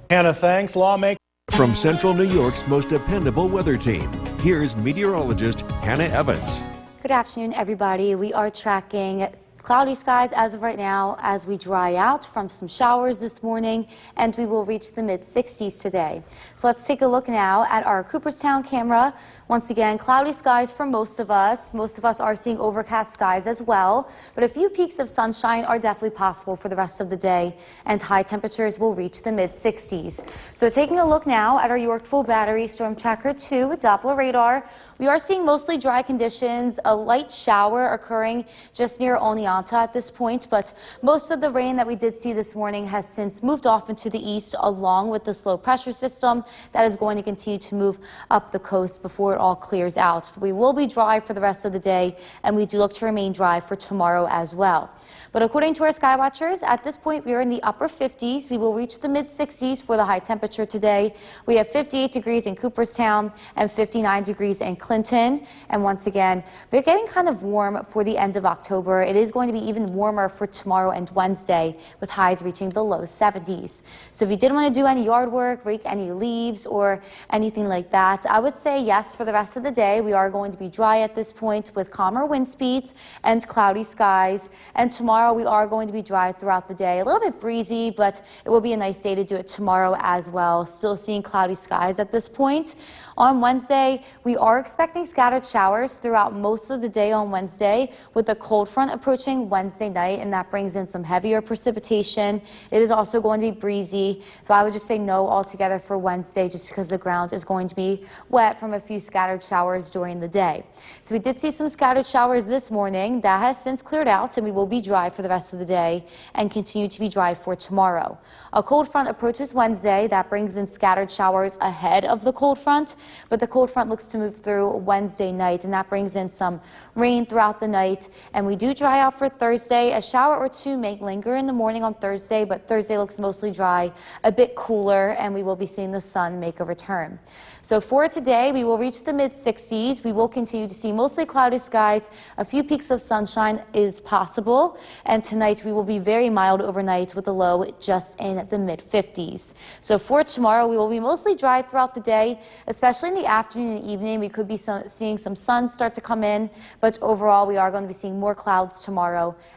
Hannah, thanks. Lawmaker. From Central New York's most dependable weather team, here's meteorologist Hannah Evans. Good afternoon, everybody. We are tracking cloudy skies as of right now as we dry out from some showers this morning, and we will reach the mid-60s today. So let's take a look now at our Cooperstown camera. Once again, cloudy skies for most of us. Most of us are seeing overcast skies as well, but a few peaks of sunshine are definitely possible for the rest of the day, and high temperatures will reach the mid-60s. So taking a look now at our Yorkville Battery Storm Tracker 2 with Doppler radar, we are seeing mostly dry conditions, a light shower occurring just near Oneonta at this point, but most of the rain that we did see this morning has since moved off into the east, along with this low pressure system that is going to continue to move up the coast before it all clears out. But we will be dry for the rest of the day, and we do look to remain dry for tomorrow as well. But according to our sky watchers, at this point we are in the upper 50s. We will reach the mid-60s for the high temperature today. We have 58 degrees in Cooperstown and 59 degrees in Clinton. And once again, we're getting kind of warm for the end of October. It is going to be even warmer for tomorrow and Wednesday, with highs reaching the low 70s. So if you didn't want to do any yard work, rake any leaves or anything like that, I would say yes for the rest of the day. We are going to be dry at this point with calmer wind speeds and cloudy skies. And tomorrow we are going to be dry throughout the day. A little bit breezy, but it will be a nice day to do it tomorrow as well. Still seeing cloudy skies at this point. On Wednesday, we are expecting scattered showers throughout most of the day on Wednesday, with the cold front approaching Wednesday night, and that brings in some heavier precipitation. It is also going to be breezy, so I would just say no altogether for Wednesday, just because the ground is going to be wet from a few scattered showers during the day. So we did see some scattered showers this morning. That has since cleared out, and we will be dry for the rest of the day and continue to be dry for tomorrow. A cold front approaches Wednesday. That brings in scattered showers ahead of the cold front, but the cold front looks to move through Wednesday night, and that brings in some rain throughout the night, and we do dry out for for Thursday, a shower or two may linger in the morning on Thursday, but Thursday looks mostly dry, a bit cooler, and we will be seeing the sun make a return. So for today, we will reach the mid-60s. We will continue to see mostly cloudy skies. A few peaks of sunshine is possible. And tonight, we will be very mild overnight with a low just in the mid-50s. So for tomorrow, we will be mostly dry throughout the day, especially in the afternoon and evening. We could be seeing some sun start to come in, but overall, we are going to be seeing more clouds tomorrow.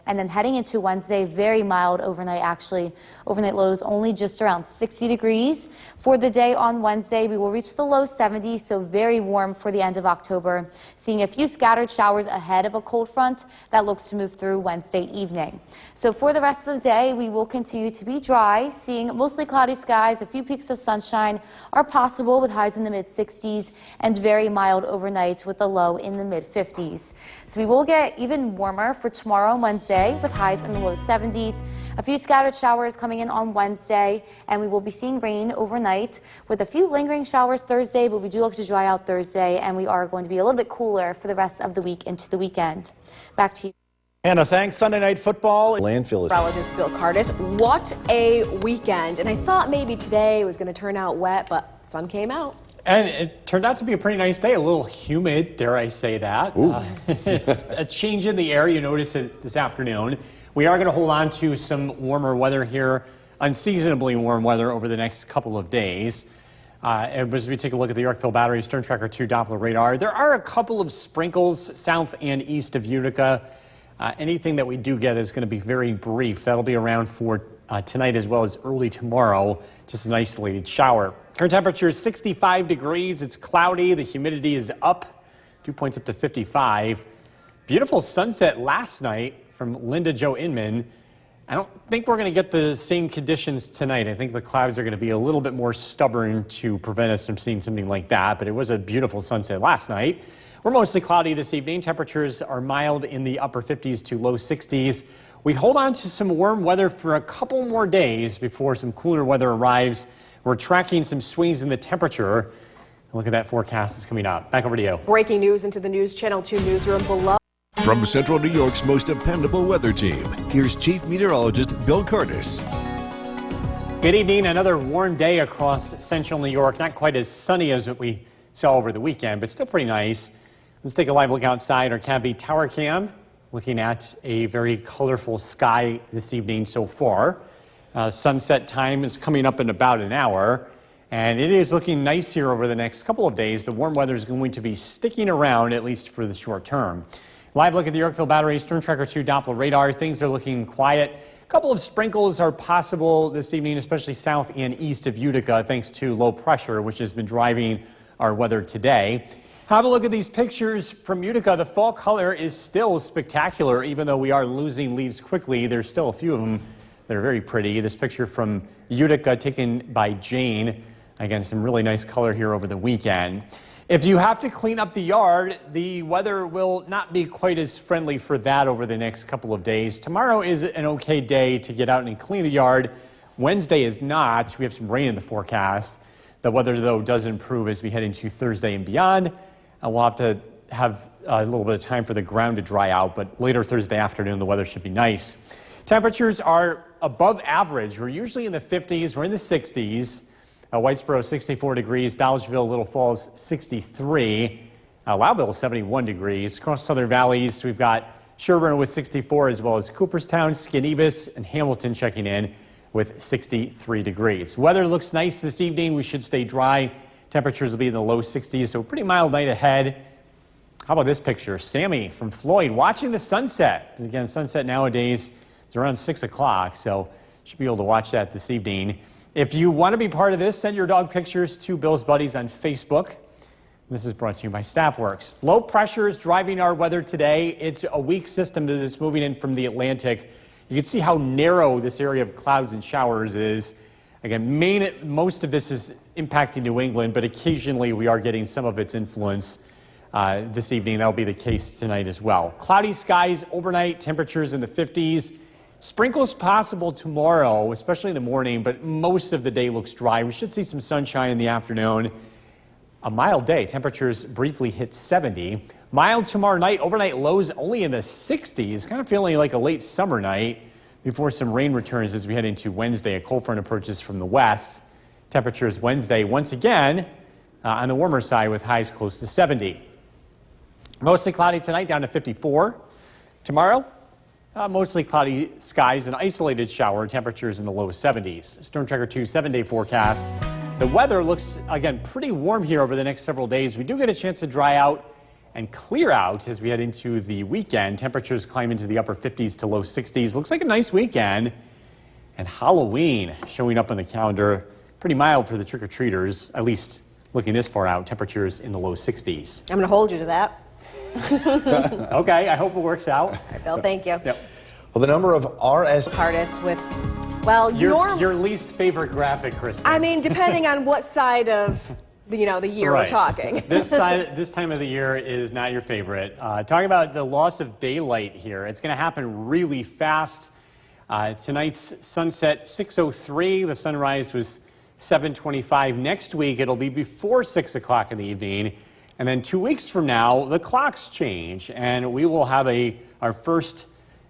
And then heading into Wednesday, very mild overnight, actually. Overnight lows only just around 60 degrees. For the day on Wednesday, we will reach the low 70s, so very warm for the end of October. Seeing a few scattered showers ahead of a cold front that looks to move through Wednesday evening. So for the rest of the day, we will continue to be dry, seeing mostly cloudy skies. A few peaks of sunshine are possible with highs in the mid-60s and very mild overnight with a low in the mid-50s. So we will get even warmer for tomorrow and Wednesday with highs in the low 70s. A few scattered showers coming in on Wednesday, and we will be seeing rain overnight with a few lingering showers Thursday, but we do look to dry out Thursday, and we are going to be a little bit cooler for the rest of the week into the weekend. Back to you. Hannah, thanks. Sunday Night Football. Landfill. Meteorologist Bill Curtis. What a weekend. And I thought maybe today was going to turn out wet, but the sun came out. And it turned out to be a pretty nice day, a little humid, dare I say that. It's a change in the air, you notice it this afternoon. We are going to hold on to some warmer weather here, unseasonably warm weather over the next couple of days. As we take a look at the Yorkville Battery Stern Tracker 2 Doppler radar, there are a couple of sprinkles south and east of Utica. Anything that we do get is going to be very brief. That'll be around for tonight as well as early tomorrow, just an isolated shower. Current temperature is 65 degrees. It's cloudy. The humidity is up, 2 points up to 55. Beautiful sunset last night from Linda Jo Inman. I don't think we're going to get the same conditions tonight. I think the clouds are going to be a little bit more stubborn to prevent us from seeing something like that, but it was a beautiful sunset last night. We're mostly cloudy this evening. Temperatures are mild in the upper 50s to low 60s. We hold on to some warm weather for a couple more days before some cooler weather arrives. We're tracking some swings in the temperature. Look at that forecast that's coming up. Back over to you. Breaking news into the News Channel 2 newsroom below. From Central New York's most dependable weather team, here's Chief Meteorologist Bill Curtis. Good evening. Another warm day across central New York. Not quite as sunny as what we saw over the weekend, but still pretty nice. Let's take a live look outside our CAV tower cam. Looking at a very colorful sky this evening so far. Sunset time is coming up in about an hour, and it is looking nice here over the next couple of days. The warm weather is going to be sticking around, at least for the short term. Live look at the Yorkville Battery Stern Tracker 2 Doppler radar. Things are looking quiet. A couple of sprinkles are possible this evening, especially south and east of Utica, thanks to low pressure, which has been driving our weather today. Have a look at these pictures from Utica. The fall color is still spectacular, even though we are losing leaves quickly. There's still a few of them that are very pretty. This picture from Utica taken by Jane. Again, some really nice color here over the weekend. If you have to clean up the yard, the weather will not be quite as friendly for that over the next couple of days. Tomorrow is an okay day to get out and clean the yard. Wednesday is not. We have some rain in the forecast. The weather, though, does improve as we head into Thursday and beyond. We'll have to have a little bit of time for the ground to dry out, but later Thursday afternoon, the weather should be nice. Temperatures are above average. We're usually in the 50s. We're in the 60s. Whitesboro, 64 degrees. Dolgeville, Little Falls, 63. Loudville, 71 degrees. Across Southern Valleys, we've got Sherburne with 64, as well as Cooperstown, Skinebus, and Hamilton checking in with 63 degrees. Weather looks nice this evening. We should stay dry. Temperatures will be in the low 60s, so a pretty mild night ahead. How about this picture? Sammy from Floyd watching the sunset. Again, sunset nowadays is around 6 o'clock, so should be able to watch that this evening. If you want to be part of this, send your dog pictures to Bill's Buddies on Facebook. This is brought to you by Staffworks. Low pressure is driving our weather today. It's a weak system that is moving in from the Atlantic. You can see how narrow this area of clouds and showers is. Again, most of this is impacting New England, but occasionally we are getting some of its influence this evening. That'll be the case tonight as well. Cloudy skies overnight, temperatures in the 50s. Sprinkles possible tomorrow, especially in the morning, but most of the day looks dry. We should see some sunshine in the afternoon. A mild day. Temperatures briefly hit 70. Mild tomorrow night, overnight lows only in the 60s, kind of feeling like a late summer night before some rain returns as we head into Wednesday. A cold front approaches from the west. Temperatures Wednesday once again on the warmer side with highs close to 70. Mostly cloudy tonight, down to 54. Tomorrow, mostly cloudy skies and isolated shower, temperatures in the low 70s. Storm Tracker 2 7-day forecast. The weather looks, again, pretty warm here over the next several days. We do get a chance to dry out and clear out as we head into the weekend. Temperatures climb into the upper 50s to low 60s. Looks like a nice weekend. And Halloween showing up on the calendar. Pretty mild for the trick-or-treaters, at least looking this far out. Temperatures in the low 60s. I'm going to hold you to that. Okay, I hope it works out. All right, Bill, thank you. Yep. Well, the number of RS Hardest with, well, Your least favorite graphic, Kristen. I mean, depending on what side of the year we're Right. talking. This time of the year is not your favorite. Talking about the loss of daylight here, it's going to happen really fast. Tonight's sunset 6:03. The sunrise was 7:25. Next week it'll be before 6 o'clock in the evening, and then 2 weeks from now the clocks change, and we will have our first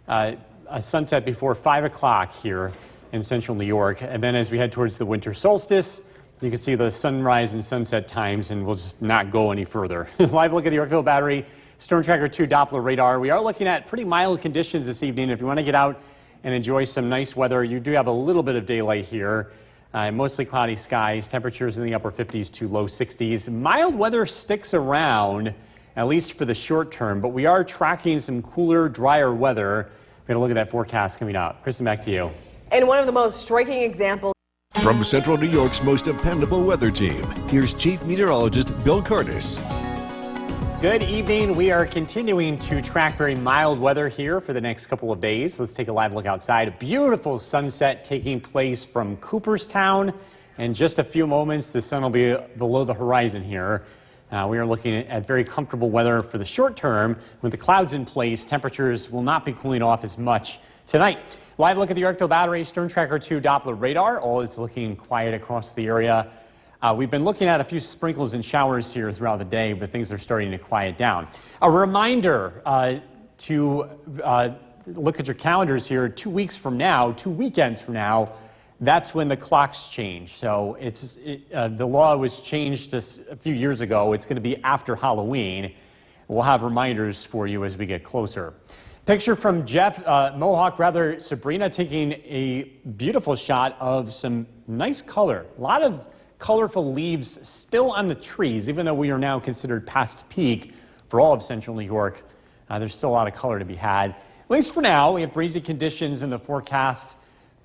a sunset before 5 o'clock here in central New York. And then as we head towards the winter solstice, you can see the sunrise and sunset times, and we'll just not go any further. Live look at the Yorkville Battery Storm Tracker 2 Doppler radar. We are looking at pretty mild conditions this evening. If you want to get out and enjoy some nice weather, you do have a little bit of daylight here. Mostly cloudy skies, temperatures in the upper 50s to low 60s. Mild weather sticks around, at least for the short term, but we are tracking some cooler, drier weather. We're going to look at that forecast coming up. Kristen, back to you. And one of the most striking examples. From Central New York's most dependable weather team, here's Chief Meteorologist Bill Curtis. Good evening. We are continuing to track very mild weather here for the next couple of days. Let's take a live look outside. A beautiful sunset taking place from Cooperstown. In just a few moments, the sun will be below the horizon here. We are looking at very comfortable weather for the short term. With the clouds in place, temperatures will not be cooling off as much tonight. Live look at the Yorkville Battery Storm Tracker 2 Doppler radar. All is looking quiet across the area. We've been looking at a few sprinkles and showers here throughout the day, but things are starting to quiet down. A reminder to look at your calendars here. 2 weeks from now, 2 weekends from now, that's when the clocks change. So the law was changed just a few years ago. It's going to be after Halloween. We'll have reminders for you as we get closer. Picture from Sabrina taking a beautiful shot of some nice color. A lot of colorful leaves still on the trees, even though we are now considered past peak for all of central New York. There's still a lot of color to be had. At least for now, we have breezy conditions in the forecast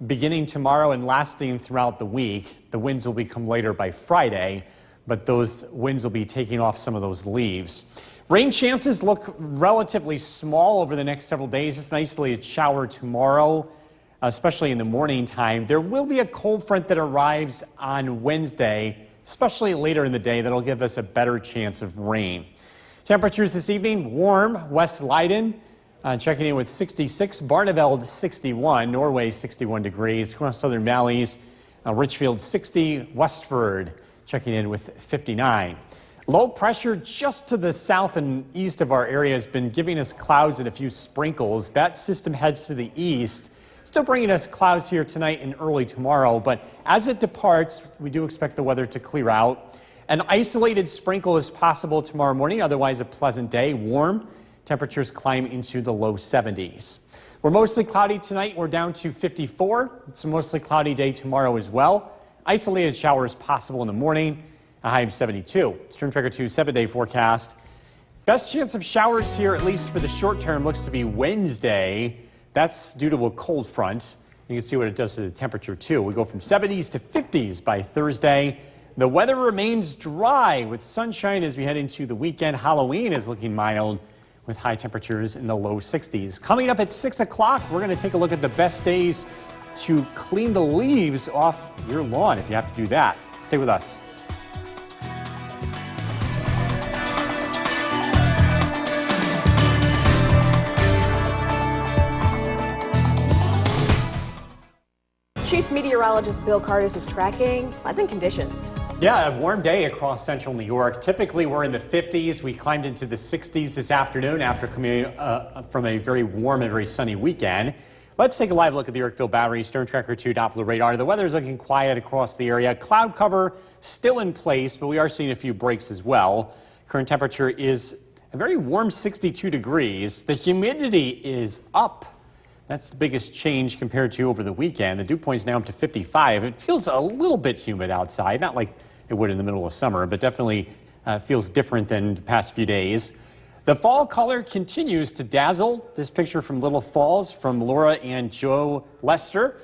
beginning tomorrow and lasting throughout the week. The winds will become later by Friday, but those winds will be taking off some of those leaves. Rain chances look relatively small over the next several days. Just an isolated shower tomorrow, especially in the morning time. There will be a cold front that arrives on Wednesday, especially later in the day. That'll give us a better chance of rain. Temperatures this evening, warm. West Leiden checking in with 66. Barneveld 61. Norway 61 degrees. Across southern valleys, Richfield 60. Westford checking in with 59. Low pressure just to the south and east of our area has been giving us clouds and a few sprinkles. That system heads to the east, still bringing us clouds here tonight and early tomorrow. But as it departs, we do expect the weather to clear out. An isolated sprinkle is possible tomorrow morning, otherwise a pleasant day. Warm. Temperatures climb into the low 70s. We're mostly cloudy tonight. We're down to 54. It's a mostly cloudy day tomorrow as well. Isolated showers possible in the morning. A high of 72. Storm Tracker 2 7-day forecast. Best chance of showers here, at least for the short term, looks to be Wednesday. That's due to a cold front. You can see what it does to the temperature too. We go from 70s to 50s by Thursday. The weather remains dry with sunshine as we head into the weekend. Halloween is looking mild with high temperatures in the low 60s. Coming up at 6 o'clock, we're going to take a look at the best days to clean the leaves off your lawn if you have to do that. Stay with us. Chief Meteorologist Bill Curtis is tracking pleasant conditions. Yeah, a warm day across central New York. Typically, we're in the 50s. We climbed into the 60s this afternoon after coming from a very warm and very sunny weekend. Let's take a live look at the Yorkville Battery Stern Tracker 2 Doppler radar. The weather's looking quiet across the area. Cloud cover still in place, but we are seeing a few breaks as well. Current temperature is a very warm 62 degrees. The humidity is up. That's the biggest change compared to over the weekend. The dew point is now up to 55. It feels a little bit humid outside, not like it would in the middle of summer, but definitely feels different than the past few days. The fall color continues to dazzle. This picture from Little Falls from Laura and Joe Lester.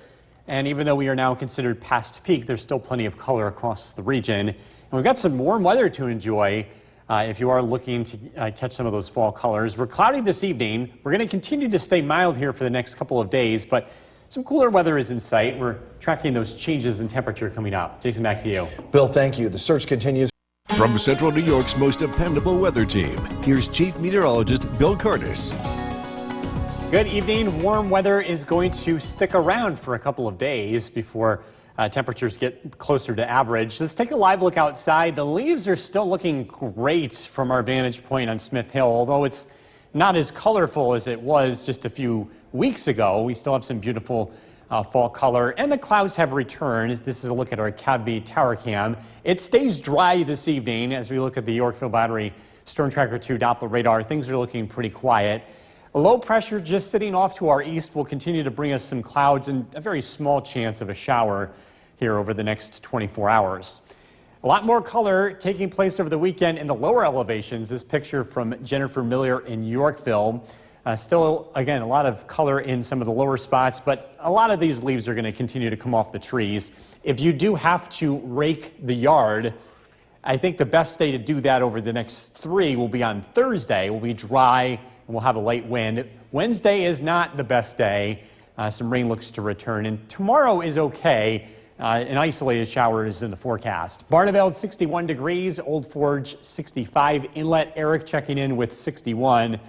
And even though we are now considered past peak, there's still plenty of color across the region. And we've got some warm weather to enjoy if you are looking to catch some of those fall colors. We're cloudy this evening. We're going to continue to stay mild here for the next couple of days, but some cooler weather is in sight. We're tracking those changes in temperature coming up. Jason, back to you. Bill, thank you. The search continues. From Central New York's most dependable weather team, here's Chief Meteorologist Bill Curtis. Good evening. Warm weather is going to stick around for a couple of days before temperatures get closer to average. Let's take a live look outside. The leaves are still looking great from our vantage point on Smith Hill, although it's not as colorful as it was just a few weeks ago. We still have some beautiful fall color, and the clouds have returned. This is a look at our CAV tower cam. It stays dry this evening as we look at the Yorkville Battery Stern Tracker 2 Doppler radar. Things are looking pretty quiet. A low pressure just sitting off to our east will continue to bring us some clouds and a very small chance of a shower here over the next 24 hours. A lot more color taking place over the weekend in the lower elevations. This picture from Jennifer Miller in Yorkville. Still, again, a lot of color in some of the lower spots, but a lot of these leaves are going to continue to come off the trees. If you do have to rake the yard, I think the best day to do that over the next 3 will be on Thursday. We'll be dry and we'll have a light wind. Wednesday is not the best day. Some rain looks to return, and tomorrow is okay. An isolated shower is in the forecast. Barneveld 61 degrees, Old Forge 65, Inlet Eric checking in with 61.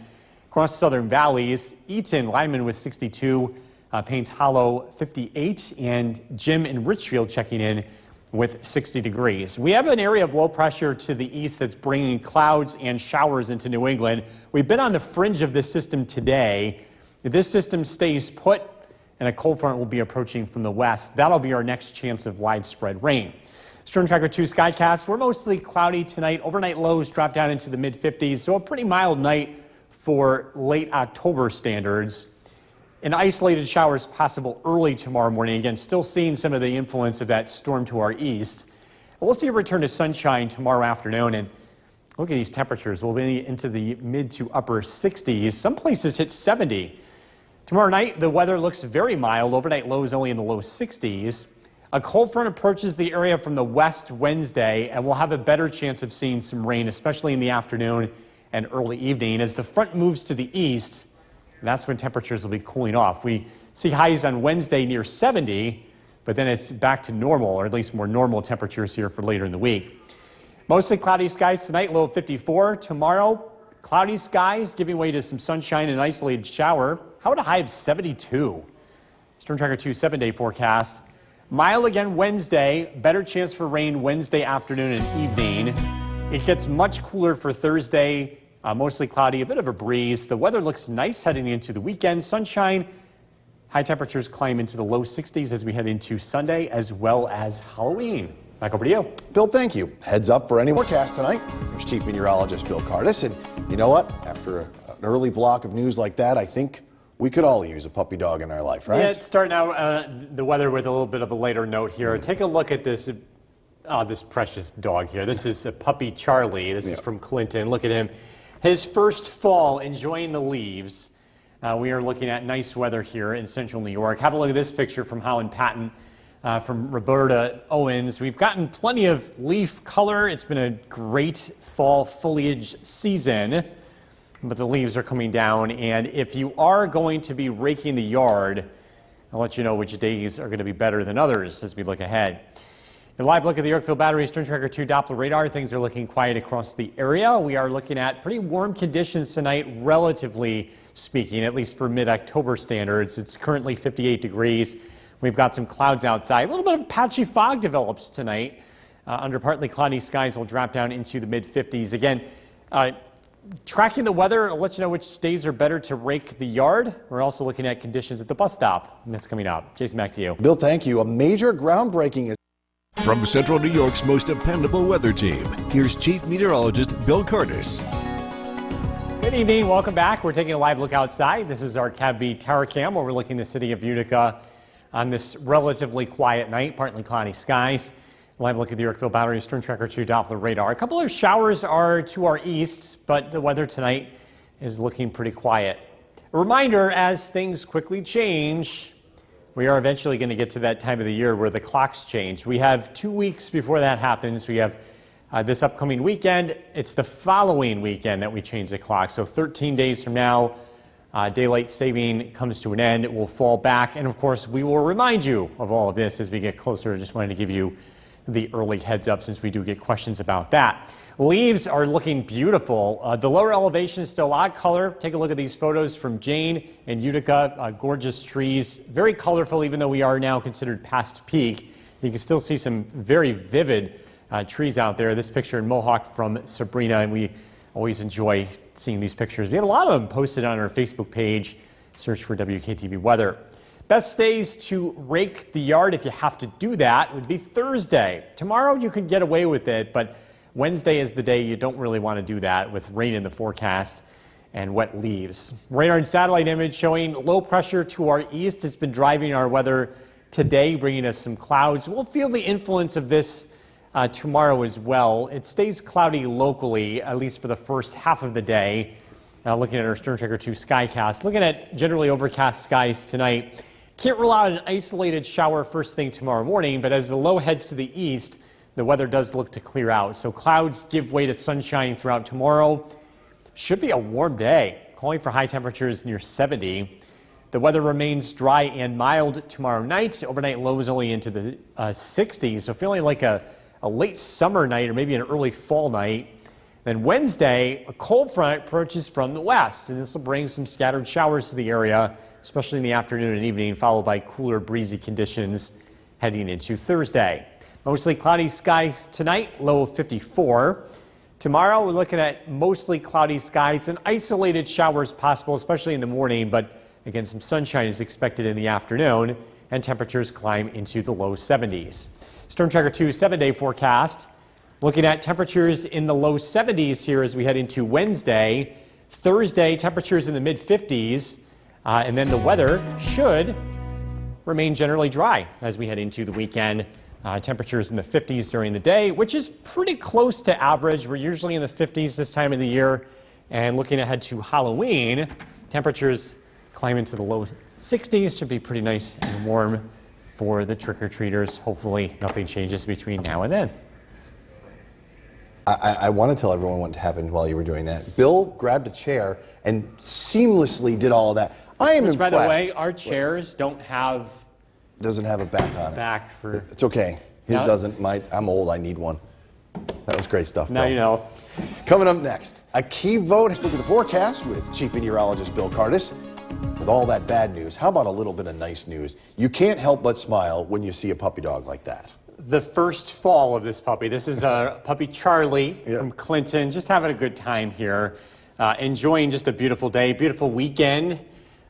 Across Southern Valleys, Eaton, Lyman with 62, Paynes Hollow 58, and Jim in Richfield checking in with 60 degrees. We have an area of low pressure to the east that's bringing clouds and showers into New England. We've been on the fringe of this system today. If this system stays put and a cold front will be approaching from the west, that'll be our next chance of widespread rain. Stern Tracker 2 Skycast, we're mostly cloudy tonight. Overnight lows drop down into the mid-50s, so a pretty mild night for late October standards. An isolated shower is possible early tomorrow morning. Again, still seeing some of the influence of that storm to our east. We'll see a return to sunshine tomorrow afternoon, and look at these temperatures. We'll be into the mid to upper 60s. Some places hit 70. Tomorrow night, the weather looks very mild. Overnight lows only in the low 60s. A cold front approaches the area from the west Wednesday, and we'll have a better chance of seeing some rain, especially in the afternoon and early evening. As the front moves to the east, that's when temperatures will be cooling off. We see highs on Wednesday near 70, but then it's back to normal, or at least more normal temperatures here for later in the week. Mostly cloudy skies tonight, low of 54. Tomorrow, cloudy skies giving way to some sunshine and an isolated shower. How about a high of 72? Stern Tracker 2 7-day forecast. Mild again Wednesday, better chance for rain Wednesday afternoon and evening. It gets much cooler for Thursday. Mostly cloudy, a bit of a breeze. The weather looks nice heading into the weekend. Sunshine, high temperatures climb into the low 60s as we head into Sunday as well as Halloween. Back over to you. Bill, thank you. Heads up for any forecast tonight. Here's Chief Meteorologist Bill Curtis. And you know what? After an early block of news like that, I think we could all use a puppy dog in our life, right? Yeah, it's starting out the weather with a little bit of a later note here. Take a look at this. This precious dog here. This is a puppy Charlie. This is from Clinton. Look at him. His first fall, enjoying the leaves. We are looking at nice weather here in central New York. Have a look at this picture from Holland Patton, from Roberta Owens. We've gotten plenty of leaf color. It's been a great fall foliage season, but the leaves are coming down. And if you are going to be raking the yard, I'll let you know which days are going to be better than others as we look ahead. A live look at the Yorkville Battery Stern Tracker 2 Doppler radar. Things are looking quiet across the area. We are looking at pretty warm conditions tonight, relatively speaking, at least for mid-October standards. It's currently 58 degrees. We've got some clouds outside. A little bit of patchy fog develops tonight. Under partly cloudy skies, will drop down into the mid-50s. Again, tracking the weather, I'll let you know which days are better to rake the yard. We're also looking at conditions at the bus stop. And that's coming up. Jason, back to you. Bill, thank you. A major groundbreaking is From Central New York's most dependable weather team, here's Chief Meteorologist Bill Curtis. Good evening. Welcome back. We're taking a live look outside. This is our CAV Tower Cam overlooking the city of Utica on this relatively quiet night, partly cloudy skies. Live look at the Yorkville Battery Storm Tracker 2 Doppler radar. A couple of showers are to our east, but the weather tonight is looking pretty quiet. A reminder, as things quickly change, we are eventually going to get to that time of the year where the clocks change. We have 2 weeks before that happens. We have this upcoming weekend. It's the following weekend that we change the clock. So 13 days from now, daylight saving comes to an end. It will fall back. And of course, we will remind you of all of this as we get closer. I just wanted to give you the early heads up since we do get questions about that. Leaves are looking beautiful. The lower elevation is still odd color. Take a look at these photos from Jane and Utica. Gorgeous trees, very colorful, even though we are now considered past peak. You can still see some very vivid trees out there. This picture in Mohawk from Sabrina, and we always enjoy seeing these pictures. We have a lot of them posted on our Facebook page. Search for WKTV Weather. Best days to rake the yard, if you have to do that, would be Thursday. Tomorrow you could get away with it, but Wednesday is the day you don't really want to do that with rain in the forecast and wet leaves. Radar and satellite image showing low pressure to our east. It's been driving our weather today, bringing us some clouds. We'll feel the influence of this tomorrow as well. It stays cloudy locally, at least for the first half of the day. Looking at our Storm Tracker 2 Skycast, looking at generally overcast skies tonight. Can't rule out an isolated shower first thing tomorrow morning, but as the low heads to the east, the weather does look to clear out. So clouds give way to sunshine throughout tomorrow. Should be a warm day, calling for high temperatures near 70. The weather remains dry and mild tomorrow night. Overnight lows only into the 60s, so feeling like a late summer night or maybe an early fall night. Then Wednesday, a cold front approaches from the west, and this will bring some scattered showers to the area, especially in the afternoon and evening, followed by cooler, breezy conditions heading into Thursday. Mostly cloudy skies tonight, low of 54. Tomorrow, we're looking at mostly cloudy skies and isolated showers possible, especially in the morning, but again, some sunshine is expected in the afternoon, and temperatures climb into the low 70s. Storm Tracker 2 7-day forecast. Looking at temperatures in the low 70s here as we head into Wednesday. Thursday, temperatures in the mid-50s. And then the weather should remain generally dry as we head into the weekend. Temperatures in the 50s during the day, which is pretty close to average. We're usually in the 50s this time of the year. And looking ahead to Halloween, temperatures climb into the low 60s. Should be pretty nice and warm for the trick-or-treaters. Hopefully nothing changes between now and then. I want to tell everyone what happened while you were doing that. Bill grabbed a chair and seamlessly did all of that. I am impressed. By the way, our chairs don't have doesn't have a back on it. back for. It's okay. His No? doesn't. I'm old. I need one. That was great stuff. Now Bill. you know. Coming up next, a key vote. Let's look at the forecast with Chief Meteorologist Bill Curtis. With all that bad news, how about a little bit of nice news? You can't help but smile when you see a puppy dog like that. The first fall of this puppy. This is a puppy Charlie Yeah. from Clinton. Just having a good time here. Enjoying just a beautiful day, beautiful weekend.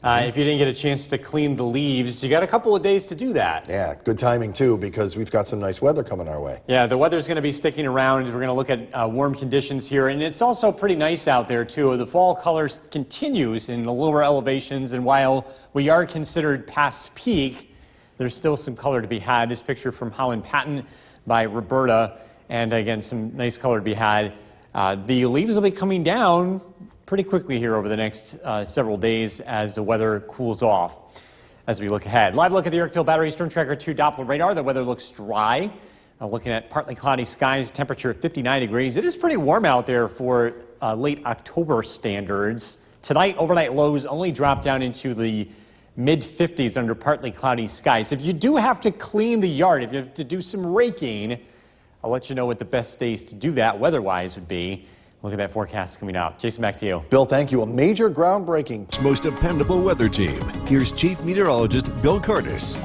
If you didn't get a chance to clean the leaves, you got a couple of days to do that. Yeah, good timing too, because we've got some nice weather coming our way. Yeah, the weather's going to be sticking around. We're going to look at warm conditions here, and it's also pretty nice out there too. The fall colors continues in the lower elevations, and while we are considered past peak, there's still some color to be had. This picture from Holland Patton by Roberta, and again, some nice color to be had. The leaves will be coming down pretty quickly here over the next several days as the weather cools off as we look ahead. Live look at the Yorkville Battery Storm Tracker 2 Doppler radar. The weather looks dry. Looking at partly cloudy skies, temperature of 59 degrees. It is pretty warm out there for late October standards. Tonight, overnight lows only drop down into the mid-50s under partly cloudy skies. If you do have to clean the yard, if you have to do some raking, I'll let you know what the best days to do that weather-wise would be. Look at that forecast coming up. Jason, back to you. Bill, thank you. A major groundbreaking. Most dependable weather team. Here's Chief Meteorologist Bill Curtis.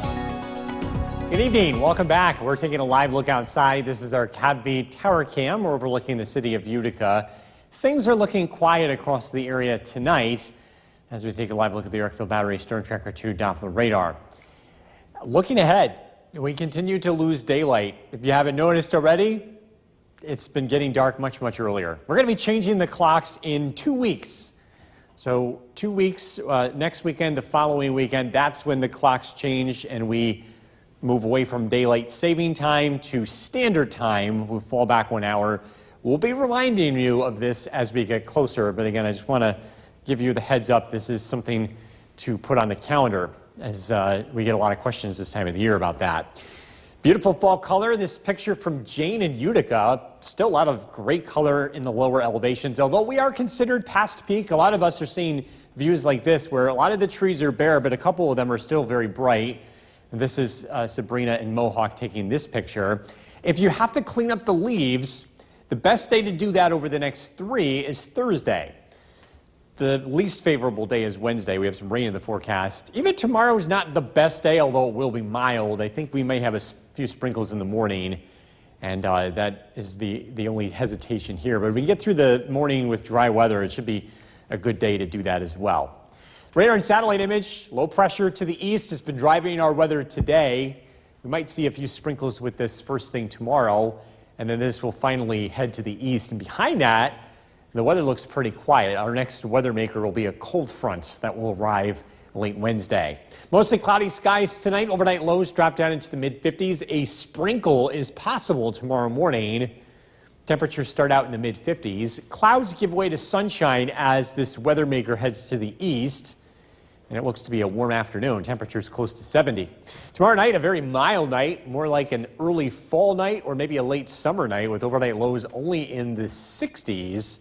Good evening. Welcome back. We're taking a live look outside. This is our CAVV Tower Cam. We're overlooking the city of Utica. Things are looking quiet across the area tonight as we take a live look at the Yorkville Battery Storm Tracker 2 Doppler radar. Looking ahead, we continue to lose daylight. If you haven't noticed already, it's been getting dark much earlier. We're going to be changing the clocks in 2 weeks. So 2 weeks, next weekend, the following weekend, that's when the clocks change and we move away from daylight saving time to standard time. We'll fall back 1 hour. We'll be reminding you of this as we get closer, but again, I just want to give you the heads up. This is something to put on the calendar as we get a lot of questions this time of the year about that. Beautiful fall color. This picture from Jane in Utica. Still a lot of great color in the lower elevations. Although we are considered past peak, a lot of us are seeing views like this where a lot of the trees are bare, but a couple of them are still very bright. This is Sabrina in Mohawk taking this picture. If you have to clean up the leaves, the best day to do that over the next 3 is Thursday. The least favorable day is Wednesday. We have some rain in the forecast. Even tomorrow is not the best day, although it will be mild. I think we may have a few sprinkles in the morning, and that is the only hesitation here. But if we get through the morning with dry weather, it should be a good day to do that as well. Radar and satellite image, low pressure to the east has been driving our weather today. We might see a few sprinkles with this first thing tomorrow, and then this will finally head to the east. And behind that, the weather looks pretty quiet. Our next weather maker will be a cold front that will arrive late Wednesday. Mostly cloudy skies tonight. Overnight lows drop down into the mid-50s. A sprinkle is possible tomorrow morning. Temperatures start out in the mid-50s. Clouds give way to sunshine as this weather maker heads to the east. And it looks to be a warm afternoon. Temperatures close to 70. Tomorrow night, a very mild night, more like an early fall night or maybe a late summer night with overnight lows only in the 60s.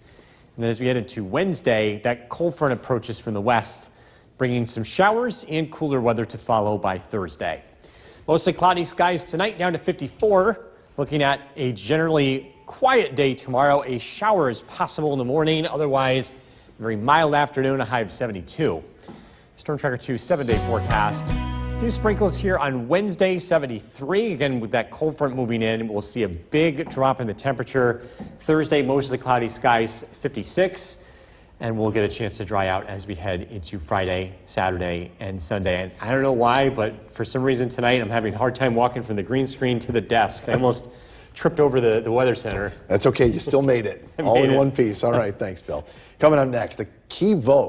And then as we head into Wednesday, that cold front approaches from the west, bringing some showers and cooler weather to follow by Thursday. Mostly cloudy skies tonight, down to 54. Looking at a generally quiet day tomorrow. A shower is possible in the morning. Otherwise, a very mild afternoon, a high of 72. Storm Tracker 2 7-day forecast. A few sprinkles here on Wednesday, 73. Again, with that cold front moving in, we'll see a big drop in the temperature. Thursday, mostly cloudy skies, 56. And we'll get a chance to dry out as we head into Friday, Saturday, and Sunday. And I don't know why, but for some reason tonight, I'm having a hard time walking from the green screen to the desk. I almost tripped over the Weather Center. That's okay. You still made it. All in one piece. All right. Thanks, Bill. Coming up next, a key vote.